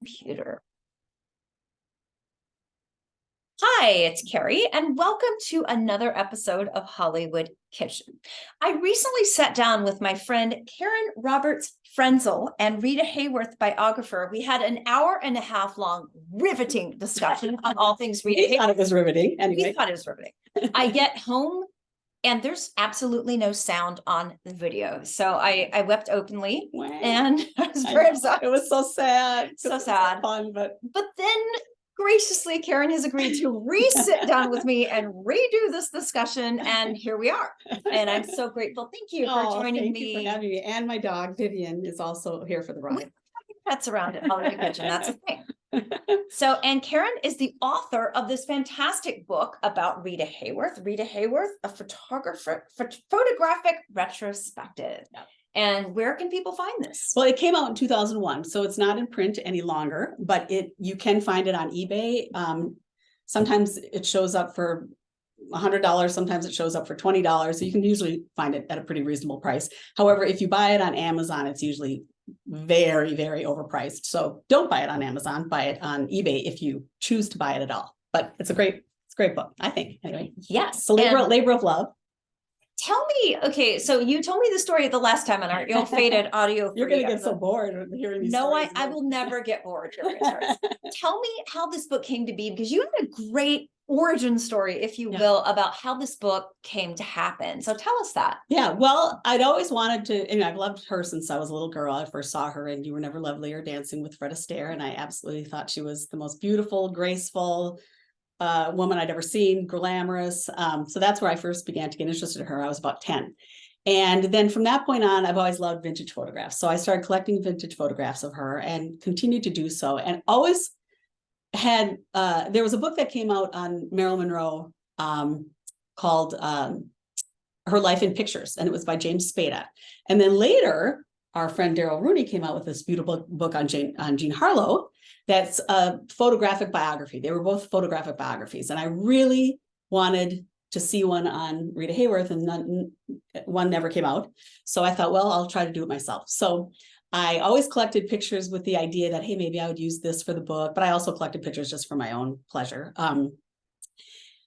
Computer. Hi, it's Karie, and welcome to another episode of Hollywood Kitchen. I recently sat down with my friend Karen Roberts Frenzel and Rita Hayworth biographer. We had an hour and a half long riveting discussion on all things Rita Hayworth. We thought it was riveting. Anyway. We thought it was riveting. I get home and there's absolutely no sound on the video. So I wept openly. Wow. And I was very upset. It was so sad. So sad. Fun, but then graciously, Karen has agreed to re-sit down with me and redo this discussion. And here we are. And I'm so grateful. Thank you for joining me. Thank you for having me. And my dog, Vivian, is also here for the ride. Pets around at Hollywood Kitchen. That's a thing. So, and Karen is the author of this fantastic book about Rita Hayworth. Rita Hayworth, a photographic retrospective. Yeah. And where can people find this? Well, it came out in 2001, so it's not in print any longer, but you can find it on eBay. Sometimes it shows up for $100, sometimes it shows up for $20, so you can usually find it at a pretty reasonable price. However, if you buy it on Amazon, it's usually very, very overpriced. So don't buy it on Amazon, buy it on eBay if you choose to buy it at all. But it's a great book, I think. Anyway, yes, it's a labor of love. Tell me, okay, so you told me the story the last time on our ill-fated audio. You're going to get so bored hearing these stories. No, I will never get bored hearing stories. Tell me how this book came to be, because you had a great origin story, if you will, about how this book came to happen. So tell us that. Yeah, well, I'd always wanted to, and I've loved her since I was a little girl. I first saw her in You Were Never Lovelier dancing with Fred Astaire, and I absolutely thought she was the most beautiful, graceful woman I'd ever seen, glamorous. So that's where I first began to get interested in her. I was about 10. And then from that point on, I've always loved vintage photographs. So I started collecting vintage photographs of her and continued to do so. And always had, there was a book that came out on Marilyn Monroe called Her Life in Pictures, and it was by James Spada. And then later, our friend Daryl Rooney came out with this beautiful book on Jean Harlow. That's a photographic biography. They were both photographic biographies. And I really wanted to see one on Rita Hayworth, and one never came out. So I thought, well, I'll try to do it myself. So I always collected pictures with the idea that, hey, maybe I would use this for the book, but I also collected pictures just for my own pleasure.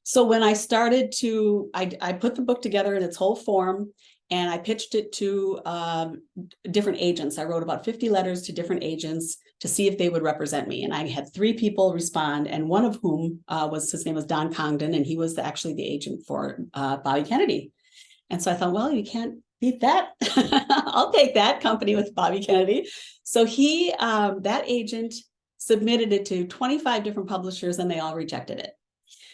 So when I started to, I put the book together in its whole form, and I pitched it to different agents. I wrote about 50 letters to different agents to see if they would represent me. And I had 3 people respond, and one of whom his name was Don Congdon, and he was actually the agent for Bobby Kennedy. And so I thought, well, you can't beat that. I'll take that company with Bobby Kennedy. So that agent submitted it to 25 different publishers, and they all rejected it.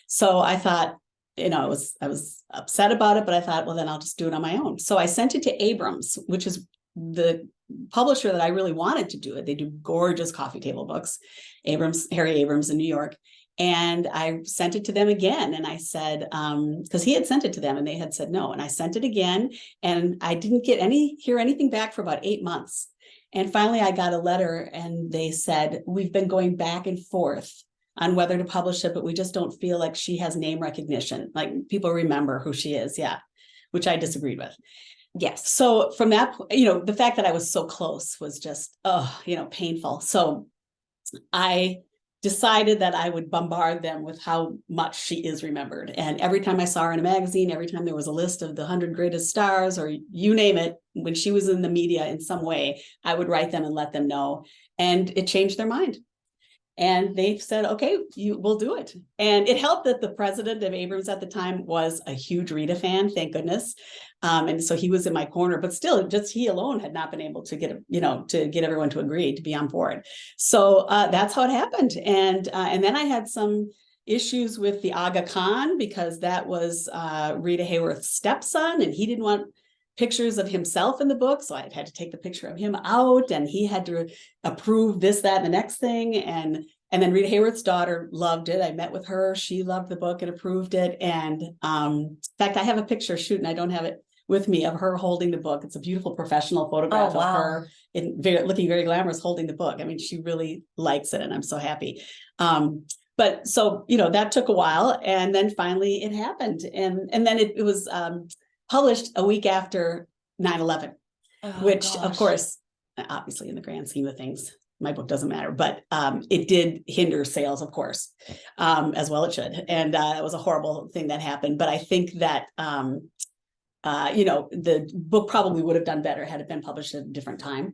So I thought, I was upset about it, but I thought, well, then I'll just do it on my own. So I sent it to Abrams, which is the publisher that I really wanted to do it. They do gorgeous coffee table books, Harry Abrams in New York. And I sent it to them again. And I said, because he had sent it to them and they had said no. And I sent it again, and I didn't hear anything back for about 8 months. And finally I got a letter, and they said, we've been going back and forth on whether to publish it, but we just don't feel like she has name recognition. Like, people remember who she is. Yeah. Which I disagreed with. Yes. So from that, the fact that I was so close was just, painful. So I decided that I would bombard them with how much she is remembered. And every time I saw her in a magazine, every time there was a list of the 100 greatest stars, or you name it, when she was in the media in some way, I would write them and let them know. And it changed their mind. And they said, okay, we'll do it. And it helped that the president of Abrams at the time was a huge Rita fan, thank goodness. And so he was in my corner, but still, just he alone had not been able to get everyone to agree to be on board. So that's how it happened. And then I had some issues with the Aga Khan, because that was Rita Hayworth's stepson, and he didn't want pictures of himself in the book. So I had to take the picture of him out, and he had to approve this, that, and the next thing. And then Rita Hayworth's daughter loved it. I met with her. She loved the book and approved it. And in fact, I have a picture shoot, and I don't have it with me, of her holding the book. It's a beautiful professional photograph of her looking very glamorous holding the book. I mean, she really likes it, and I'm so happy. But so, that took a while, and then finally it happened. And then it was published a week after 9/11, which, of course, obviously in the grand scheme of things, my book doesn't matter, but it did hinder sales, of course, as well it should. And it was a horrible thing that happened. But I think that, the book probably would have done better had it been published at a different time.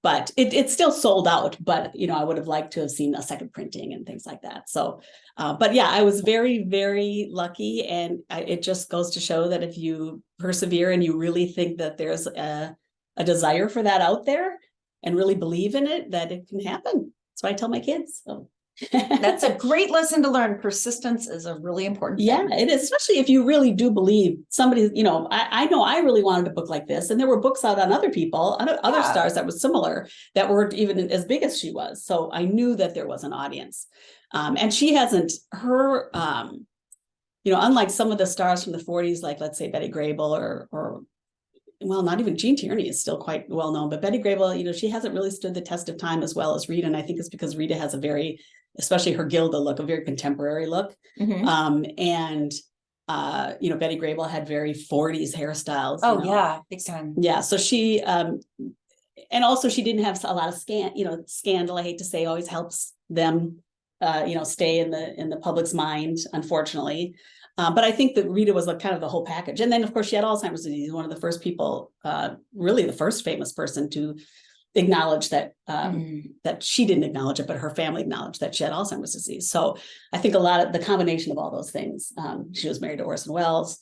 But it still sold out. But, I would have liked to have seen a second printing and things like that. So, but yeah, I was very, very lucky. And it just goes to show that if you persevere and you really think that there's a desire for that out there and really believe in it, that it can happen. That's what I tell my kids. So. That's a great lesson to learn. Persistence is a really important thing. Yeah, it is, especially if you really do believe somebody, I know I really wanted a book like this, and there were books out on other people, other stars that was similar, that weren't even as big as she was. So I knew that there was an audience. And she hasn't, unlike some of the stars from the 40s, like let's say Betty Grable or well, not even Jean Tierney is still quite well known, but Betty Grable, she hasn't really stood the test of time as well as Rita. And I think it's because Rita has especially her Gilda look, a very contemporary look. Mm-hmm. Betty Grable had very 40s hairstyles. Oh, yeah, big time. Yeah. So she, and also she didn't have a lot of scandal, I hate to say, always helps them, stay in the public's mind, unfortunately. But I think that Rita was like kind of the whole package. And then, of course, she had Alzheimer's disease, one of the first people, really the first famous person to acknowledge that, that she didn't acknowledge it, but her family acknowledged that she had Alzheimer's disease. So I think a lot of the combination of all those things, she was married to Orson Welles,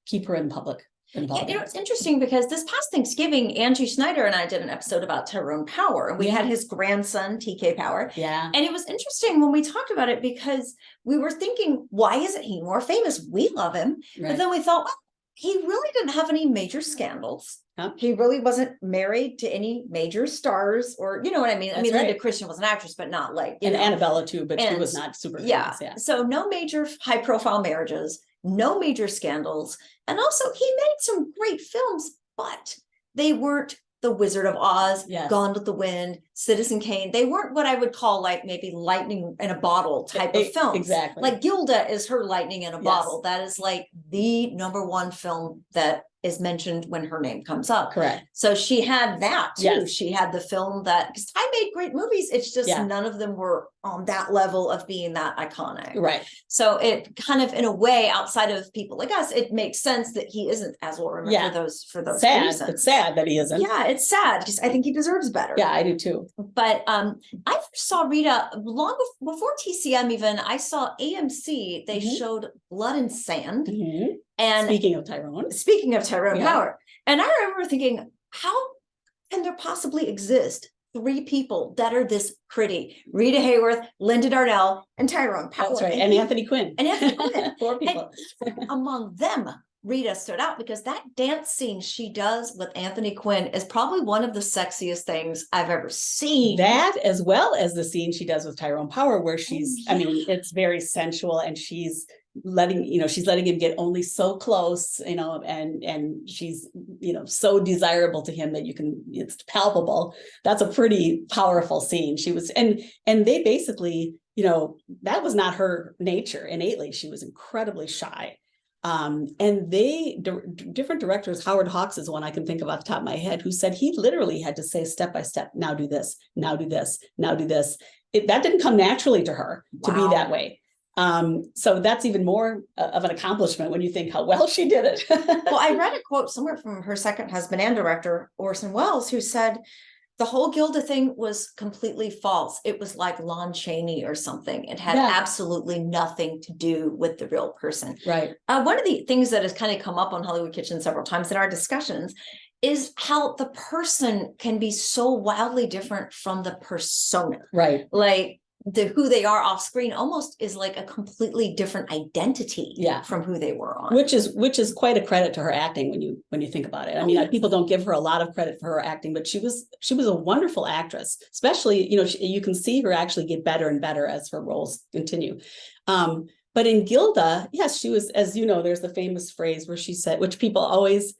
keep her in public. It's interesting because this past Thanksgiving, Angie Schneider and I did an episode about Tyrone Power, and we had his grandson, TK Power. Yeah. And it was interesting when we talked about it because we were thinking, why isn't he more famous? We love him. Right. But then we thought, well, he really didn't have any major scandals. Huh? He really wasn't married to any major stars, or you know what I mean? That's Linda Christian was an actress, but not like, Annabella too, but she was not super famous. Yeah. So no major high profile marriages, no major scandals. And also he made some great films, but they weren't The Wizard of Oz, Gone with the Wind, Citizen Kane. They weren't what I would call like maybe lightning in a bottle type of films. Exactly. Like Gilda is her lightning in a bottle. That is like the number one film that is mentioned when her name comes up. Correct. So she had that too. Yes. She had the film that, because I made great movies, it's just none of them were on that level of being that iconic. Right. So it kind of, in a way, outside of people like us, it makes sense that he isn't as well remembered for those sad. reasons. It's sad that he isn't. Yeah, it's sad because I think he deserves better. Yeah, I do too. But I first saw Rita long before TCM even. I saw AMC. They showed Blood and Sand. Mm-hmm. And speaking of Tyrone Power. And I remember thinking, how can there possibly exist three people that are this pretty? Rita Hayworth, Linda Darnell, and Tyrone Power. That's right. And Anthony Quinn. Four people. And among them, Rita stood out because that dance scene she does with Anthony Quinn is probably one of the sexiest things I've ever seen. That, as well as the scene she does with Tyrone Power, where she's, I mean, it's very sensual, and she's letting him get only so close, and she's, so desirable to him that it's palpable. That's a pretty powerful scene. She was, and they basically, that was not her nature innately. She was incredibly shy. And different directors, Howard Hawks is one I can think of off the top of my head, who said he literally had to say step by step, now do this, now do this, now do this. That didn't come naturally to her to be that way. So that's even more of an accomplishment when you think how well she did it. Well, I read a quote somewhere from her second husband and director, Orson Welles, who said the whole Gilda thing was completely false. It was like Lon Chaney or something. It had absolutely nothing to do with the real person. Right. One of the things that has kind of come up on Hollywood Kitchen several times in our discussions is how the person can be so wildly different from the persona. Right. Like who they are off screen almost is like a completely different identity from who they were on. Which is quite a credit to her acting when you think about it. I mean, people don't give her a lot of credit for her acting, but she was a wonderful actress. Especially, you can see her actually get better and better as her roles continue. But in Gilda, yes, she was, as you know, there's the famous phrase where she said, which people always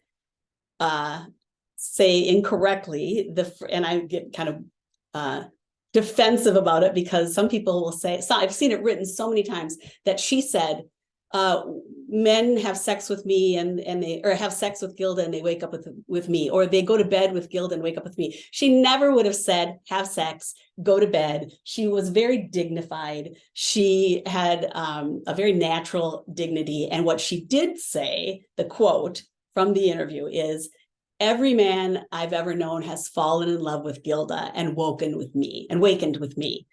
say incorrectly, and I get kind of defensive about it, because some people will say, so I've seen it written so many times, that she said, men have sex with me and they, or have sex with Gilda and they wake up with me, or they go to bed with Gilda and wake up with me. She never would have said, have sex, go to bed. She was very dignified. She had a very natural dignity. And what she did say, the quote from the interview is, every man I've ever known has fallen in love with Gilda and wakened with me.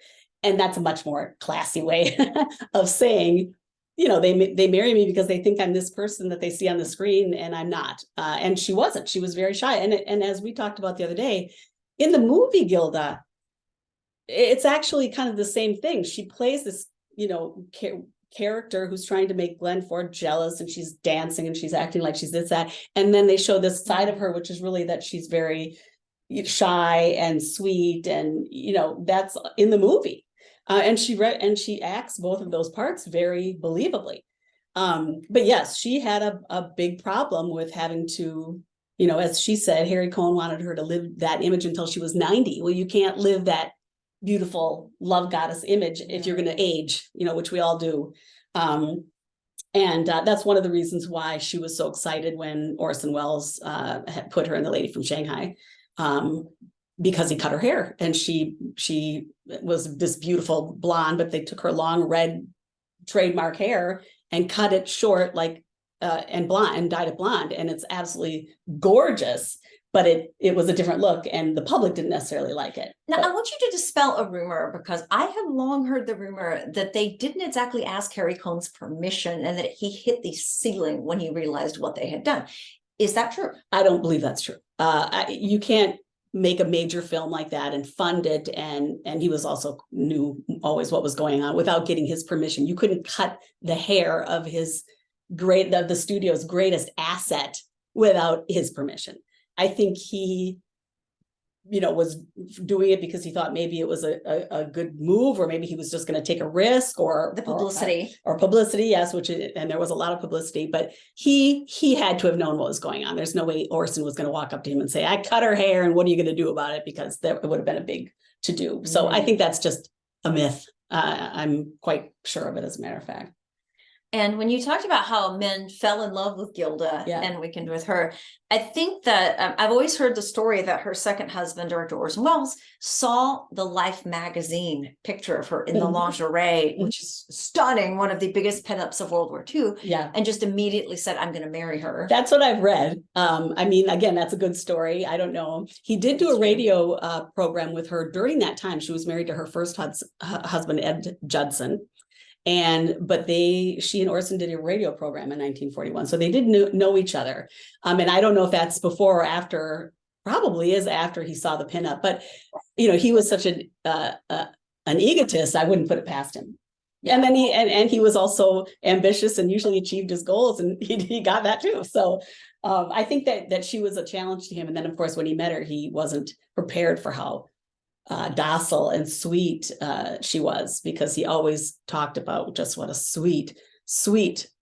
And that's a much more classy way of saying, you know, they marry me because they think I'm this person that they see on the screen, and I'm not. And she wasn't. She was very shy. And as we talked about the other day, in the movie Gilda, it's actually kind of the same thing. She plays this, you know, character who's trying to make Glenn Ford jealous, and she's dancing and she's acting like she's this, that. And then they show this side of her, which is really that she's very shy and sweet. And, you know, that's in the movie. And she acts both of those parts very believably. But yes, she had a big problem with having to, you know, as she said, Harry Cohn wanted her to live that image until she was 90. Well, you can't live that beautiful love goddess image if you're going to age, you know, which we all do. And that's one of the reasons why she was so excited when Orson Welles had put her in The Lady from Shanghai. Because he cut her hair, and she was this beautiful blonde, but they took her long red trademark hair and cut it short, like and blonde, and dyed it blonde, and it's absolutely gorgeous. But it was a different look, and the public didn't necessarily like it. Now, I want you to dispel a rumor, because I have long heard the rumor that they didn't exactly ask Harry Cohn's permission, and that he hit the ceiling when he realized what they had done. Is that true? I don't believe that's true. You can't make a major film like that and fund it, and he was also knew always what was going on without getting his permission. You couldn't cut the hair of the studio's greatest asset without his permission. I think he, you know, was doing it because he thought maybe it was a good move, or maybe he was just going to take a risk, or the publicity or publicity. Yes, and there was a lot of publicity, but he had to have known what was going on. There's no way Orson was going to walk up to him and say, I cut her hair and what are you going to do about it? Because that would have been a big to do. So I think that's just a myth. I'm quite sure of it, as a matter of fact. And when you talked about how men fell in love with Gilda and weakened with her, I think that I've always heard the story that her second husband, director Orson Welles, saw the Life magazine picture of her in the lingerie, which is stunning, one of the biggest pinups of World War II. Yeah. And just immediately said, I'm going to marry her. That's what I've read. I mean, again, that's a good story. I don't know. He did do a radio program with her during that time. She was married to her first husband, Ed Judson. But she and Orson did a radio program in 1941. So they did know each other. And I don't know if that's before or after, probably is after he saw the pinup, but you know, he was such an egotist. I wouldn't put it past him. Yeah. And then he was also ambitious and usually achieved his goals, and he got that too. So I think that she was a challenge to him. And then of course, when he met her, he wasn't prepared for how docile and sweet she was, because he always talked about just what a sweet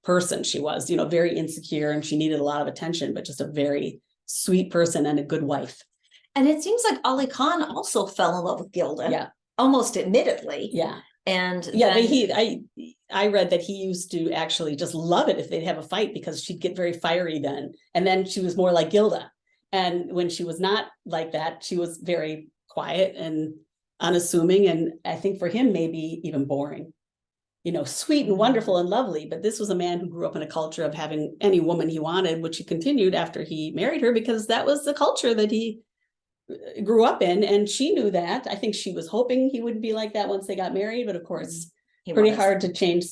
person she was, you know, very insecure, and she needed a lot of attention, but just a very sweet person and a good wife. And it seems like Ali Khan also fell in love with Gilda. Yeah. Almost admittedly. Yeah. And yeah, then, I read that he used to actually just love it if they'd have a fight, because she'd get very fiery then. And then she was more like Gilda. And when she was not like that, she was very quiet and unassuming, and I think for him maybe even boring, you know, sweet and wonderful and lovely. But this was a man who grew up in a culture of having any woman he wanted, which he continued after he married her, because that was the culture that he grew up in, and she knew that. I think she was hoping he wouldn't be like that once they got married, but of course pretty hard to change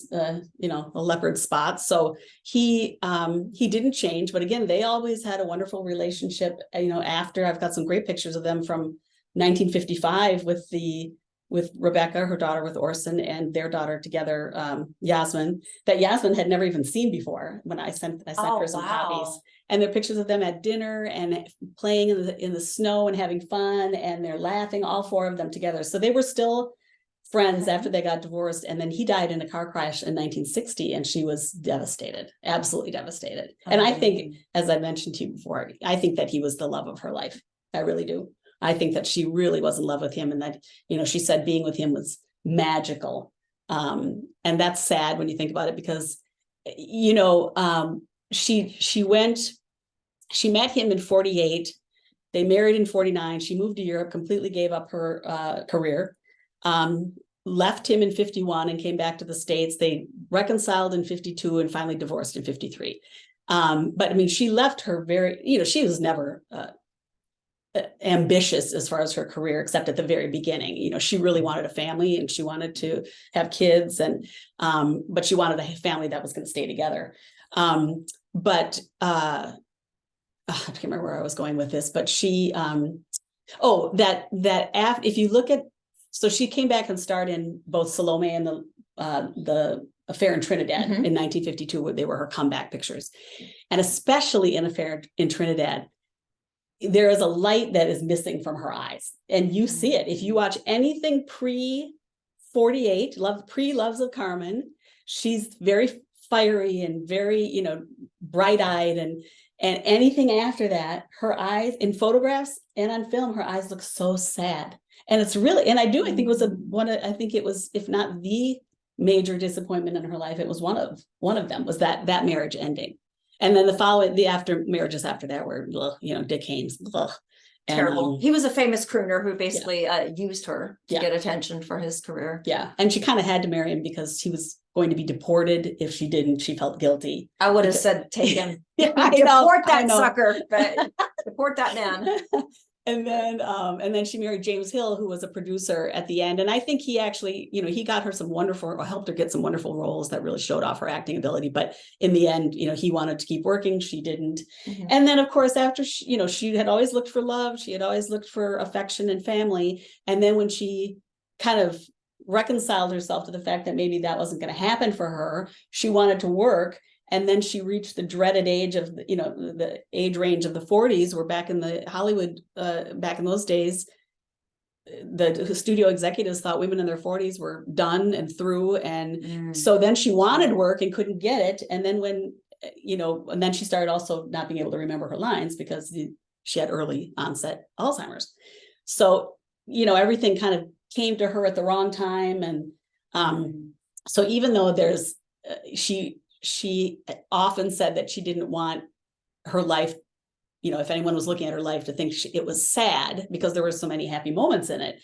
you know, the leopard spots. So he didn't change, but again, they always had a wonderful relationship. You know, after, I've got some great pictures of them from 1955 with Rebecca, her daughter, with Orson, and their daughter together, Yasmin, that Yasmin had never even seen before. When I sent her some copies, and they're pictures of them at dinner and playing in the snow and having fun, and they're laughing, all four of them together. So they were still friends after they got divorced. And then he died in a car crash in 1960, and she was devastated, absolutely devastated. And I think, as I mentioned to you before, I think that he was the love of her life. I really do. I think that she really was in love with him, and that, you know, she said being with him was magical. And that's sad when you think about it, because you know, she met him in 48. They married in 49. She moved to Europe, completely gave up her career, left him in 51 and came back to the States. They reconciled in 52 and finally divorced in 53. But I mean, she left her very, you know, she was never ambitious as far as her career, except at the very beginning. You know, she really wanted a family and she wanted to have kids, and but she wanted a family that was going to stay together. But I can't remember where I was going with this, but she if you look at, so she came back and starred in both Salome and the Affair in Trinidad in 1952, where they were her comeback pictures. And especially in Affair in Trinidad, there is a light that is missing from her eyes. And you see it. If you watch anything pre-48, pre-Loves of Carmen, she's very fiery and very, you know, bright-eyed, and anything after that, her eyes in photographs and on film, her eyes look so sad. And it's really, and I think it was I think it was, if not the major disappointment in her life, it was one of them, was that marriage ending. And then the marriages after that were, you know, Dick Haynes. Terrible. He was a famous crooner who basically used her to get attention for his career. Yeah. And she kind of had to marry him because he was going to be deported. If she didn't, she felt guilty. I would have said, take him. Deport that sucker, but deport that man. And then she married James Hill, who was a producer at the end. And I think he actually, you know, he got her helped her get some wonderful roles that really showed off her acting ability. But in the end, you know, he wanted to keep working. She didn't. And then, of course, after, she had always looked for love. She had always looked for affection and family. And then when she kind of reconciled herself to the fact that maybe that wasn't going to happen for her, she wanted to work. And then she reached the dreaded age of, you know, the age range of the 40s, where back in the Hollywood, back in those days, the studio executives thought women in their 40s were done and through. And so then she wanted work and couldn't get it. And then and then she started also not being able to remember her lines because she had early onset Alzheimer's. So, you know, everything kind of came to her at the wrong time. And so even though she often said that she didn't want her life, you know, if anyone was looking at her life, to think it was sad because there were so many happy moments in it.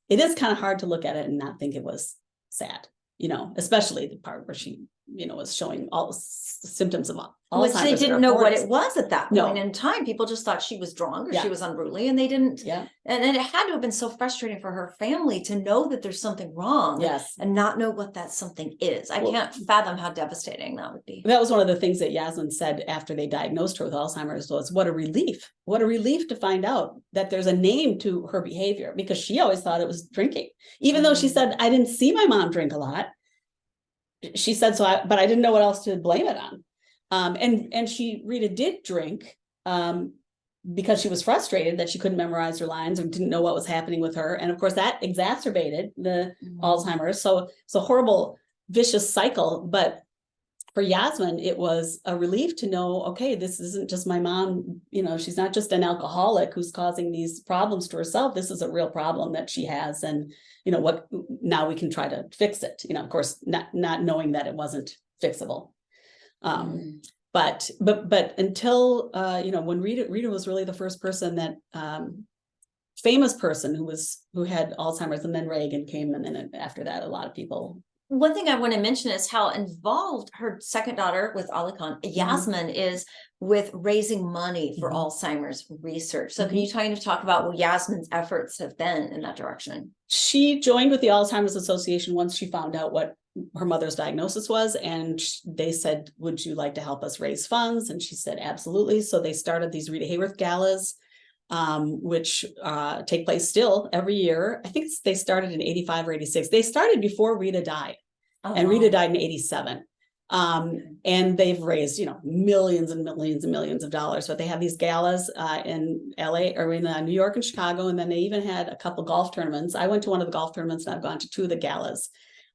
It is kind of hard to look at it and not think it was sad, you know, especially the part where she, you know, was showing all the symptoms of Alzheimer's. Which they didn't know what it was at that point in time. People just thought she was drunk or she was unruly, and they didn't. Yeah. And it had to have been so frustrating for her family to know that there's something wrong. Yes. And not know what that something is. I can't fathom how devastating that would be. That was one of the things that Yasmin said after they diagnosed her with Alzheimer's, was what a relief. What a relief to find out that there's a name to her behavior, because she always thought it was drinking. Even though she said, I didn't see my mom drink a lot. She said, but I didn't know what else to blame it on. Rita did drink because she was frustrated that she couldn't memorize her lines and didn't know what was happening with her. And of course that exacerbated the Alzheimer's. So it's a horrible, vicious cycle. But for Yasmin, it was a relief to know, okay, this isn't just my mom, you know, she's not just an alcoholic who's causing these problems to herself. This is a real problem that she has. And, you know, now we can try to fix it, you know, of course, not knowing that it wasn't fixable. But until, you know, when Rita was really the first person that, famous person who had Alzheimer's, and then Reagan came. And then after that, a lot of people. One thing I want to mention is how involved her second daughter with Ali Khan, Yasmin, is with raising money for Alzheimer's research. So can you kind of talk about what Yasmin's efforts have been in that direction? She joined with the Alzheimer's Association once she found out what her mother's diagnosis was. And they said, would you like to help us raise funds? And she said, absolutely. So they started these Rita Hayworth galas, which take place still every year. I think they started in 85 or 86. They started before Rita died. And Rita died in 87. And they've raised, you know, millions and millions and millions of dollars. But they have these galas in LA or in New York and Chicago. And then they even had a couple golf tournaments. I went to one of the golf tournaments and I've gone to two of the galas.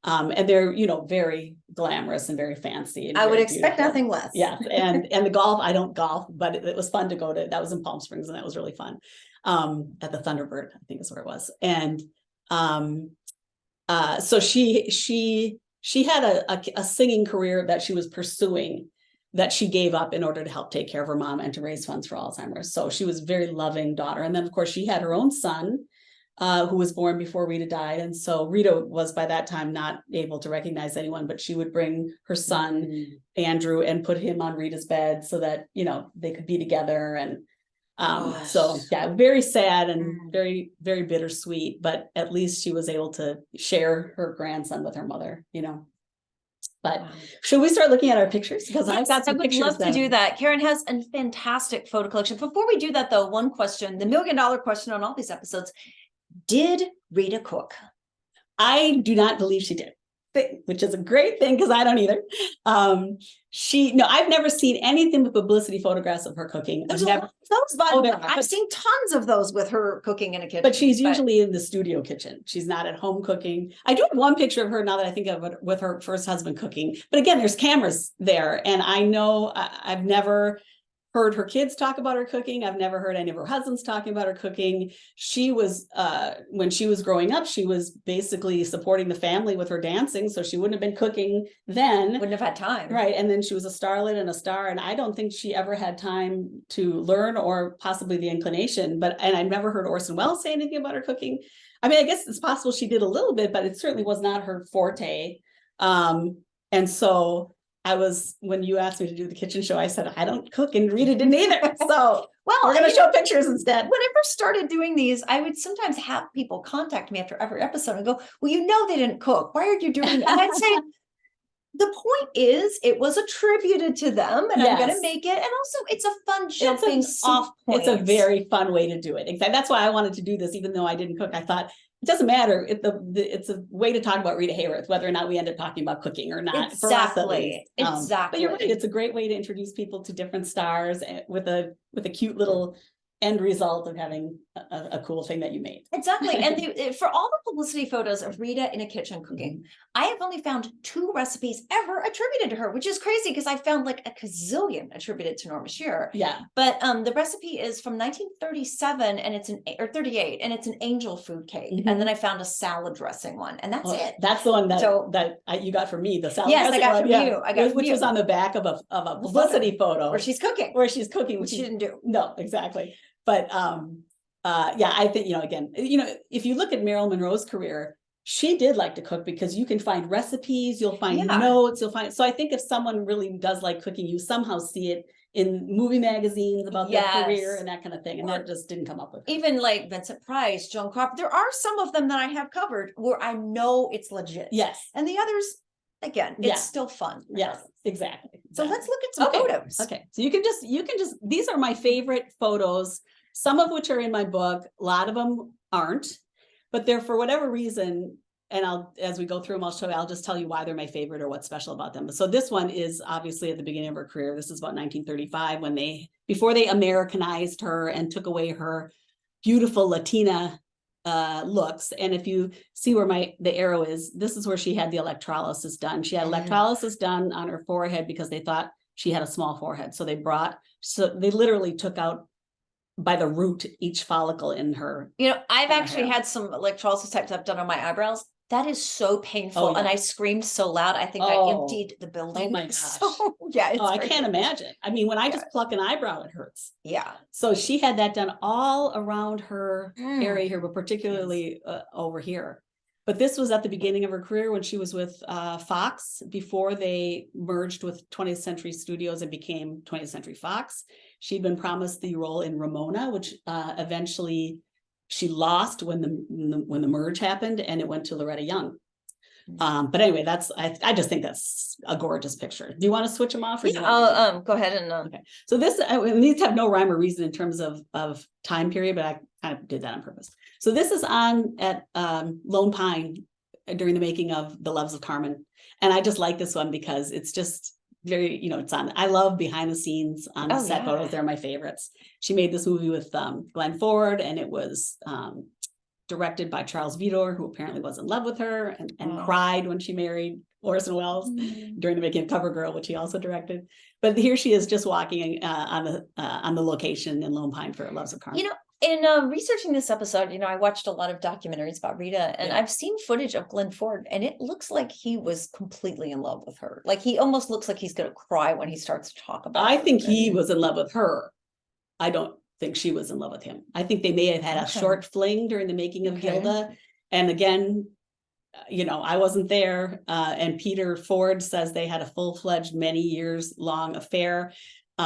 And they're, you know, very glamorous and very fancy. And I would expect nothing less. Yeah. And the golf, I don't golf, but it was fun to go to. That was in Palm Springs and that was really fun. At the Thunderbird, I think is where it was. And so she she had a singing career that she was pursuing that she gave up in order to help take care of her mom and to raise funds for Alzheimer's. So she was a very loving daughter. And then, of course, she had her own son, who was born before Rita died. And so Rita was by that time not able to recognize anyone, but she would bring her son, Andrew, and put him on Rita's bed so that, they could be together. And so yeah, very sad and very, very bittersweet, but at least she was able to share her grandson with her mother, But should we start looking at our pictures? Because I've got some pictures. I would love to do that. Karen has a fantastic photo collection. Before we do that, though, one question, the $1 million question on all these episodes: did Rita cook? I do not believe she did, which is a great thing because I don't either. I've never seen anything with publicity photographs of her cooking. I've seen tons of those with her cooking in a kitchen. But she's usually in the studio kitchen. She's not at home cooking. I do have one picture of her now that I think of it with her first husband cooking. But again, there's cameras there. And I know I've never heard her kids talk about her cooking. I've never heard any of her husbands talking about her cooking. She was, when she was growing up, she was basically supporting the family with her dancing. So she wouldn't have been cooking then. Wouldn't have had time. Right. And then she was a starlet and a star. And I don't think she ever had time to learn or possibly the inclination. And I've never heard Orson Welles say anything about her cooking. I mean, I guess it's possible she did a little bit, but it certainly was not her forte. And so when you asked me to do the kitchen show, I said, I don't cook, and Rita didn't either. So we're going to show pictures instead. When I first started doing these, I would sometimes have people contact me after every episode and go, well, they didn't cook. Why are you doing that? And I'd say, the point is, it was attributed to them, and I'm going to make it. And also, it's a fun jumping off point. It's a very fun way to do it. Exactly. That's why I wanted to do this, even though I didn't cook. I thought, it doesn't matter. It's a way to talk about Rita Hayworth, whether or not we end up talking about cooking or not. Exactly. But you're right. It's a great way to introduce people to different stars with a cute little end result of having a cool thing that you made. Exactly. And for all the publicity photos of Rita in a kitchen cooking, I have only found 2 recipes ever attributed to her, which is crazy because I found like a gazillion attributed to Norma Shearer. Yeah. But the recipe is from 1937 and it's or 38, and it's an angel food cake. And then I found a salad dressing one, and that's it. That's the one that you got from me. The salad dressing. Yes, I got from you. I got which was on the back of a publicity photo where she's cooking. Which she didn't do. No, exactly. But I think, again, if you look at Marilyn Monroe's career, she did like to cook because you can find recipes, you'll find notes, so I think if someone really does like cooking, you somehow see it in movie magazines about their career and that kind of thing. And that just didn't come up with her. Even like Vincent Price, Joan Crawford, there are some of them that I have covered where I know it's legit. Yes. And the others, again, it's still fun. Yes, exactly. So let's look at some photos. Okay. So you can just, these are my favorite photos, some of which are in my book. A lot of them aren't, but they're, for whatever reason, and as we go through them, I'll just tell you why they're my favorite or what's special about them. So this one is obviously at the beginning of her career. This is about 1935 before they Americanized her and took away her beautiful Latina looks. And if you see where the arrow is, this is where she had the electrolysis done. She had electrolysis done on her forehead because they thought she had a small forehead. So they literally took out by the root each follicle in her. I've actually had some electrolysis type stuff done on my eyebrows. That is so painful. And I screamed so loud, I think I emptied the building. Oh my gosh. So, I can't imagine. I mean, when I just pluck an eyebrow, it hurts. Yeah. So she had that done all around her area here, but particularly over here. But this was at the beginning of her career when she was with Fox, before they merged with 20th Century Studios and became 20th Century Fox. She'd been promised the role in Ramona, which eventually she lost when the merge happened, and it went to Loretta Young. But anyway, I just think that's a gorgeous picture. Do you want to switch them off? Or I'll go ahead and okay. So these have no rhyme or reason in terms of time period, but I kind of did that on purpose. So this is at Lone Pine during the making of The Loves of Carmen, and I just like this one because it's just very, it's on. I love behind the scenes on the set photos. They're my favorites. She made this movie with Glenn Ford, and it was directed by Charles Vidor, who apparently was in love with her and cried when she married Orson Welles during the making of CoverGirl, which he also directed. But here she is just walking on the location in Lone Pine for Loves of Carmen. in researching this episode, I watched a lot of documentaries about Rita, and Yeah. I've seen footage of Glenn Ford, and it looks like he was completely in love with her. Like he almost looks like he's going to cry when he starts to talk about I her. think he was in love with her. I don't think she was in love with him. I think they may have had a short fling during the making of Gilda. And again, I wasn't there. And Peter Ford says they had a full-fledged, many years long affair. Who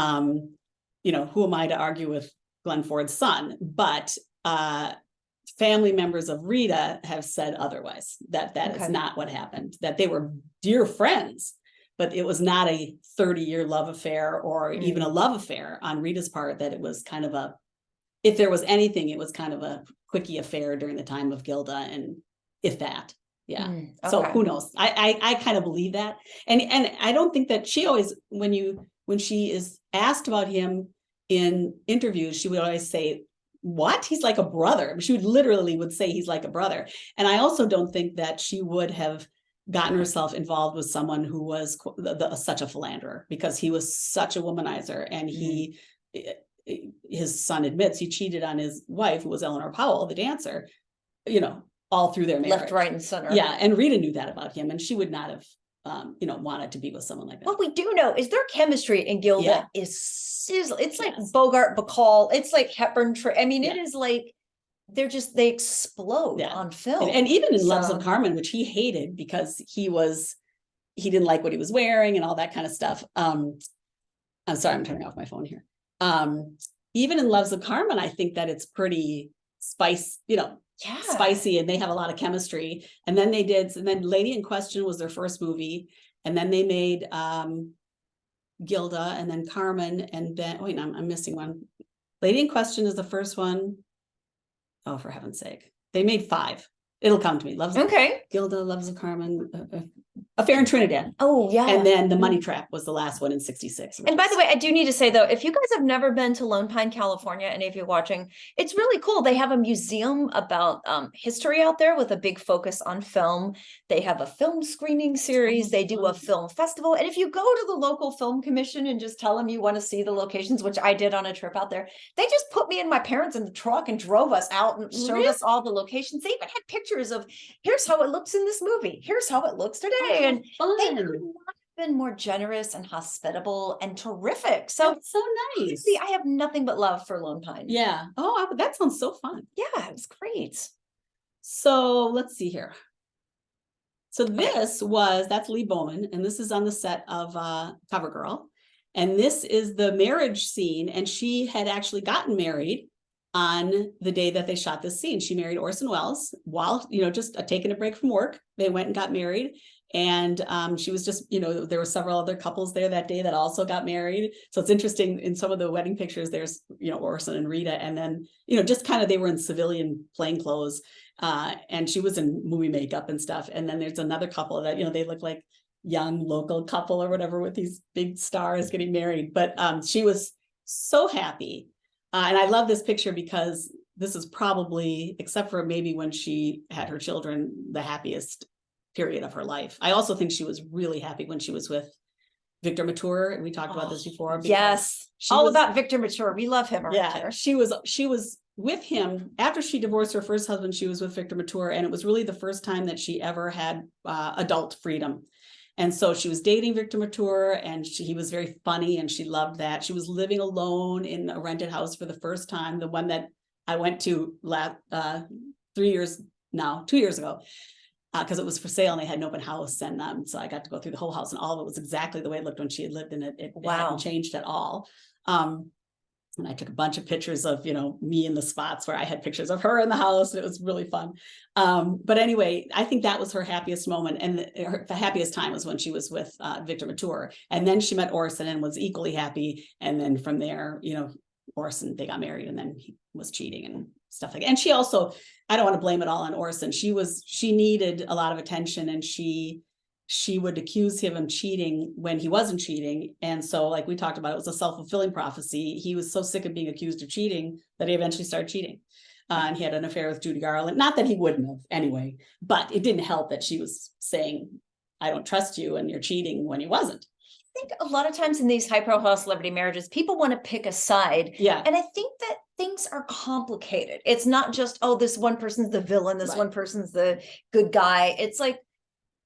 am I to argue with Glenn Ford's son? But family members of Rita have said otherwise, that is not what happened, that they were dear friends, but it was not a 30-year love affair or even a love affair on Rita's part, that it was kind of if there was anything, it was kind of a quickie affair during the time of Gilda, and if that. Yeah. So who knows? I kind of believe that. And I don't think that she always, when she is asked about him in interviews, she would always say, what? He's like a brother. She would say he's like a brother. And I also don't think that she would have gotten herself involved with someone who was such a philanderer, because he was such a womanizer. And his son admits he cheated on his wife, who was Eleanor Powell, the dancer, all through their marriage. Left, right, and center. Yeah. And Rita knew that about him, and she would not have wanted to be with someone like that. What we do know is their chemistry in Gilda is sizzling. It's like Bogart Bacall. It's like Hepburn. It is like they explode on film. And even in Loves of Carmen, which he hated because he didn't like what he was wearing and all that kind of stuff. I'm sorry, I'm turning off my phone here. Even in Loves of Carmen, I think that it's pretty spicy, and they have a lot of chemistry. And then Lady in Question was their first movie, and then they made Gilda, and then Carmen, and then I'm missing one. Lady in Question is the first one. Oh, for heaven's sake, they made 5. It'll come to me. Gilda, Loves of Carmen, Affair in Trinidad. Oh, yeah. And then The Money Trap was the last one in 1966. And by the way, I do need to say, though, if you guys have never been to Lone Pine, California, and if you're watching, it's really cool. They have a museum about history out there with a big focus on film. They have a film screening series. They do a film festival. And if you go to the local film commission and just tell them you want to see the locations, which I did on a trip out there, they just put me and my parents in the truck and drove us out and showed us all the locations. They even had pictures of, here's how it looks in this movie. Here's how it looks today. And they could not have been more generous and hospitable and terrific. So that's so nice. See, I have nothing but love for Lone Pine. Yeah. Oh, that sounds so fun. Yeah, it was great. So let's see here. So that's Lee Bowman, and this is on the set of CoverGirl. And this is the marriage scene. And she had actually gotten married on the day that they shot this scene. She married Orson Welles while, just taking a break from work. They went and got married. And she was just, there were several other couples there that day that also got married. So it's interesting, in some of the wedding pictures, there's, Orson and Rita, and then, just kind of, they were in civilian plain clothes, and she was in movie makeup and stuff. And then there's another couple that, they look like young local couple or whatever with these big stars getting married. But she was so happy. And I love this picture because this is probably, except for maybe when she had her children, the happiest period of her life. I also think she was really happy when she was with Victor Mature. We talked about this before. Yes. About Victor Mature. We love him. Yeah. She was with him after she divorced her first husband. She was with Victor Mature, and it was really the first time that she ever had adult freedom. And so she was dating Victor Mature, and he was very funny, and she loved that. She was living alone in a rented house for the first time, the one that I went to 2 years ago, because it was for sale and they had an open house. And so I got to go through the whole house, and all of it was exactly the way it looked when she had lived in it. It hadn't changed at all. And I took a bunch of pictures of, me in the spots where I had pictures of her in the house, and it was really fun. But anyway, I think that was her happiest moment. And the happiest time was when she was with Victor Mature. And then she met Orson and was equally happy. And then from there, Orson, they got married, and then he was cheating and stuff like that. And she also, I don't want to blame it all on Orson. She needed a lot of attention, and she would accuse him of cheating when he wasn't cheating. And so, like we talked about, it was a self-fulfilling prophecy. He was so sick of being accused of cheating that he eventually started cheating. And he had an affair with Judy Garland. Not that he wouldn't have anyway, but it didn't help that she was saying, I don't trust you, and you're cheating, when he wasn't. think a lot of times in these high profile celebrity marriages, people want to pick a side. Yeah. And I think that things are complicated. It's not just, oh, this one person's the villain, this one person's the good guy. It's like,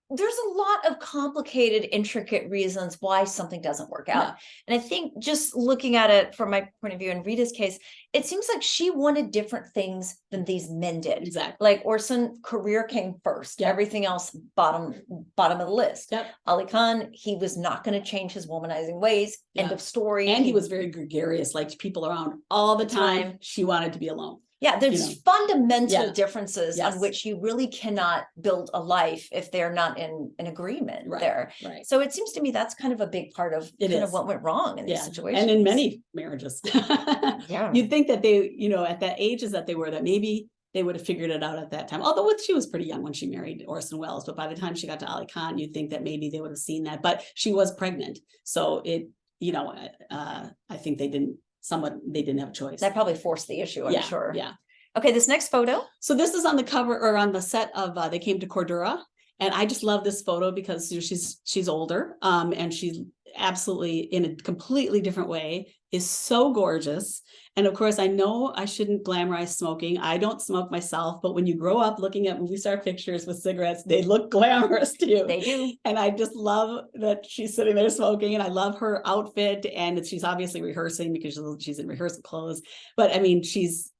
there's a lot of complicated, intricate reasons why something doesn't work out. Yeah. And I think just looking at it from my point of view in Rita's case, it seems like she wanted different things than these men did. Exactly. Like Orson, career came first. Yep. Everything else bottom of the list. Yep. Ali Khan, he was not going to change his womanizing ways. Yeah. End of story. And he was very gregarious, liked people around all the time. She wanted to be alone. Yeah, there's fundamental differences Yes. on which you really cannot build a life if they're not in agreement there. Right. So it seems to me that's kind of a big part of what went wrong in these situations. And in many marriages. Yeah. You'd think that they, at that ages that they were, that maybe they would have figured it out at that time. Although she was pretty young when she married Orson Welles, but by the time she got to Ali Khan, you'd think that maybe they would have seen that. But she was pregnant. So it, I think they didn't have a choice. That probably forced the issue, I'm sure. Yeah. Okay, this next photo. So this is on the cover or on the set of They Came to Cordura. And I just love this photo because she's older and she's absolutely in a completely different way, is so gorgeous. And of course, I know I shouldn't glamorize smoking. I don't smoke myself, but when you grow up looking at movie star pictures with cigarettes, they look glamorous to you. They do. And I just love that she's sitting there smoking, and I love her outfit. And she's obviously rehearsing because she's in rehearsal clothes. But I mean, she's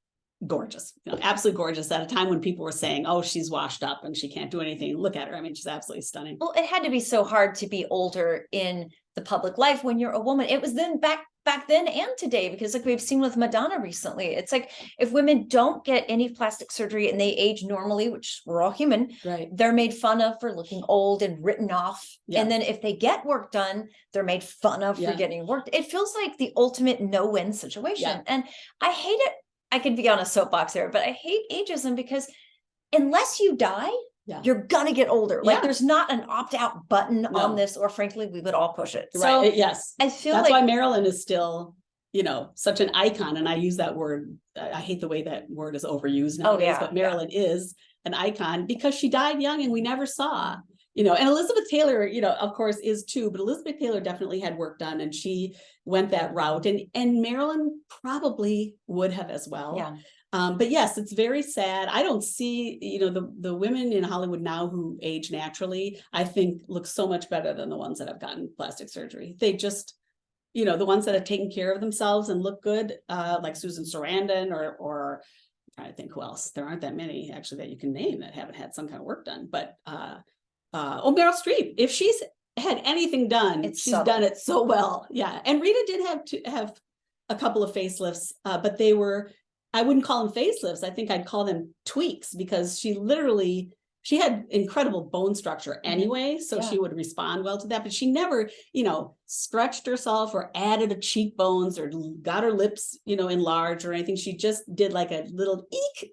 gorgeous, absolutely gorgeous at a time when people were saying, oh, she's washed up and she can't do anything. Look at her. I mean, she's absolutely stunning. Well, it had to be so hard to be older in the public life when you're a woman. It was then back then and today, because like we've seen with Madonna recently, it's like if women don't get any plastic surgery and they age normally, which we're all human, they're made fun of for looking old and written off. And then if they get work done, they're made fun of for getting work. It feels like the ultimate no-win situation. And I hate it. I could be on a soapbox here, but I hate ageism because unless you die, you're gonna get older. Like there's not an opt-out button on this, or frankly, we would all push it. So yes, I feel that's like why Marilyn is still, such an icon. And I use that word. I hate the way that word is overused nowadays, but Marilyn is an icon because she died young and we never saw. And Elizabeth Taylor, of course, is too, but Elizabeth Taylor definitely had work done and she went that route, and Marilyn probably would have as well. Yeah. But yes, it's very sad. I don't see, the women in Hollywood now who age naturally, I think look so much better than the ones that have gotten plastic surgery. They just, the ones that have taken care of themselves and look good, like Susan Sarandon or I'm trying to think who else. There aren't that many actually that you can name that haven't had some kind of work done, but Meryl Streep, if she's had anything done, she's done it so well. Yeah. And Rita did have a couple of facelifts, but I wouldn't call them facelifts. I think I'd call them tweaks because she had incredible bone structure anyway. So she would respond well to that, but she never, stretched herself or added a cheekbones or got her lips, enlarged or anything. She just did like a little eek,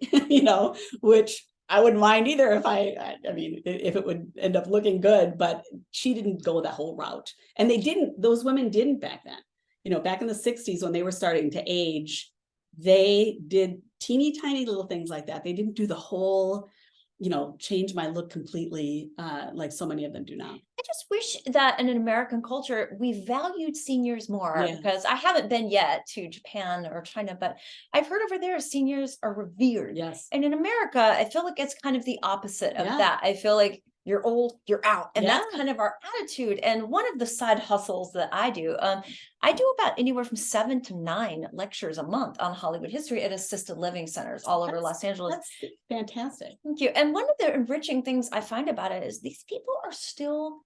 which I wouldn't mind either if it would end up looking good, but she didn't go that whole route. And those women didn't back then, back in the 60s when they were starting to age, they did teeny tiny little things like that. They didn't do the whole, change my look completely like so many of them do now. I just wish that in an American culture, we valued seniors more because I haven't been yet to Japan or China, but I've heard over there seniors are revered. Yes. And in America, I feel like it's kind of the opposite of that. I feel like you're old, you're out. And that's kind of our attitude. And one of the side hustles that I do about anywhere from 7 to 9 lectures a month on Hollywood history at assisted living centers all over Los Angeles. That's fantastic. Thank you. And one of the enriching things I find about it is these people are still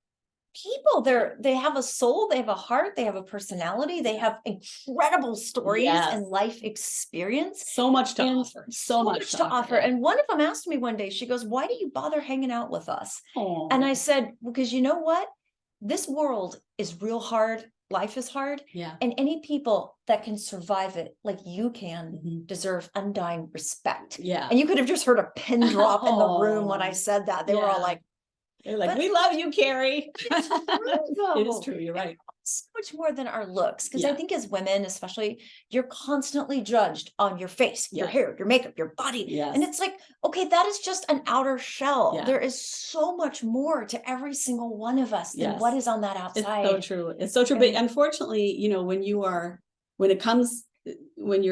people. They have a soul, they have a heart, they have a personality, they have incredible stories and life experience. So much to offer. So much to offer. And one of them asked me one day, she goes, why do you bother hanging out with us? Aww. And I said, because you know what? This world is real hard. Life is hard. Yeah. And any people that can survive it like you can deserve undying respect. Yeah. And you could have just heard a pin drop in the room when I said that. They were all like, They're like, But we love you, Karie. it's true, It is though. true. You're right. So much more than our looks. Because I Yeah. think as women, especially, you're constantly judged on your face, your Yeah. hair, your makeup, your body. Yes. And it's like, okay, that is just an outer shell. Yeah. There is so much more to every single one of us than Yes. what is on that It's outside. so true. It's so true. But And- unfortunately, you know, when you're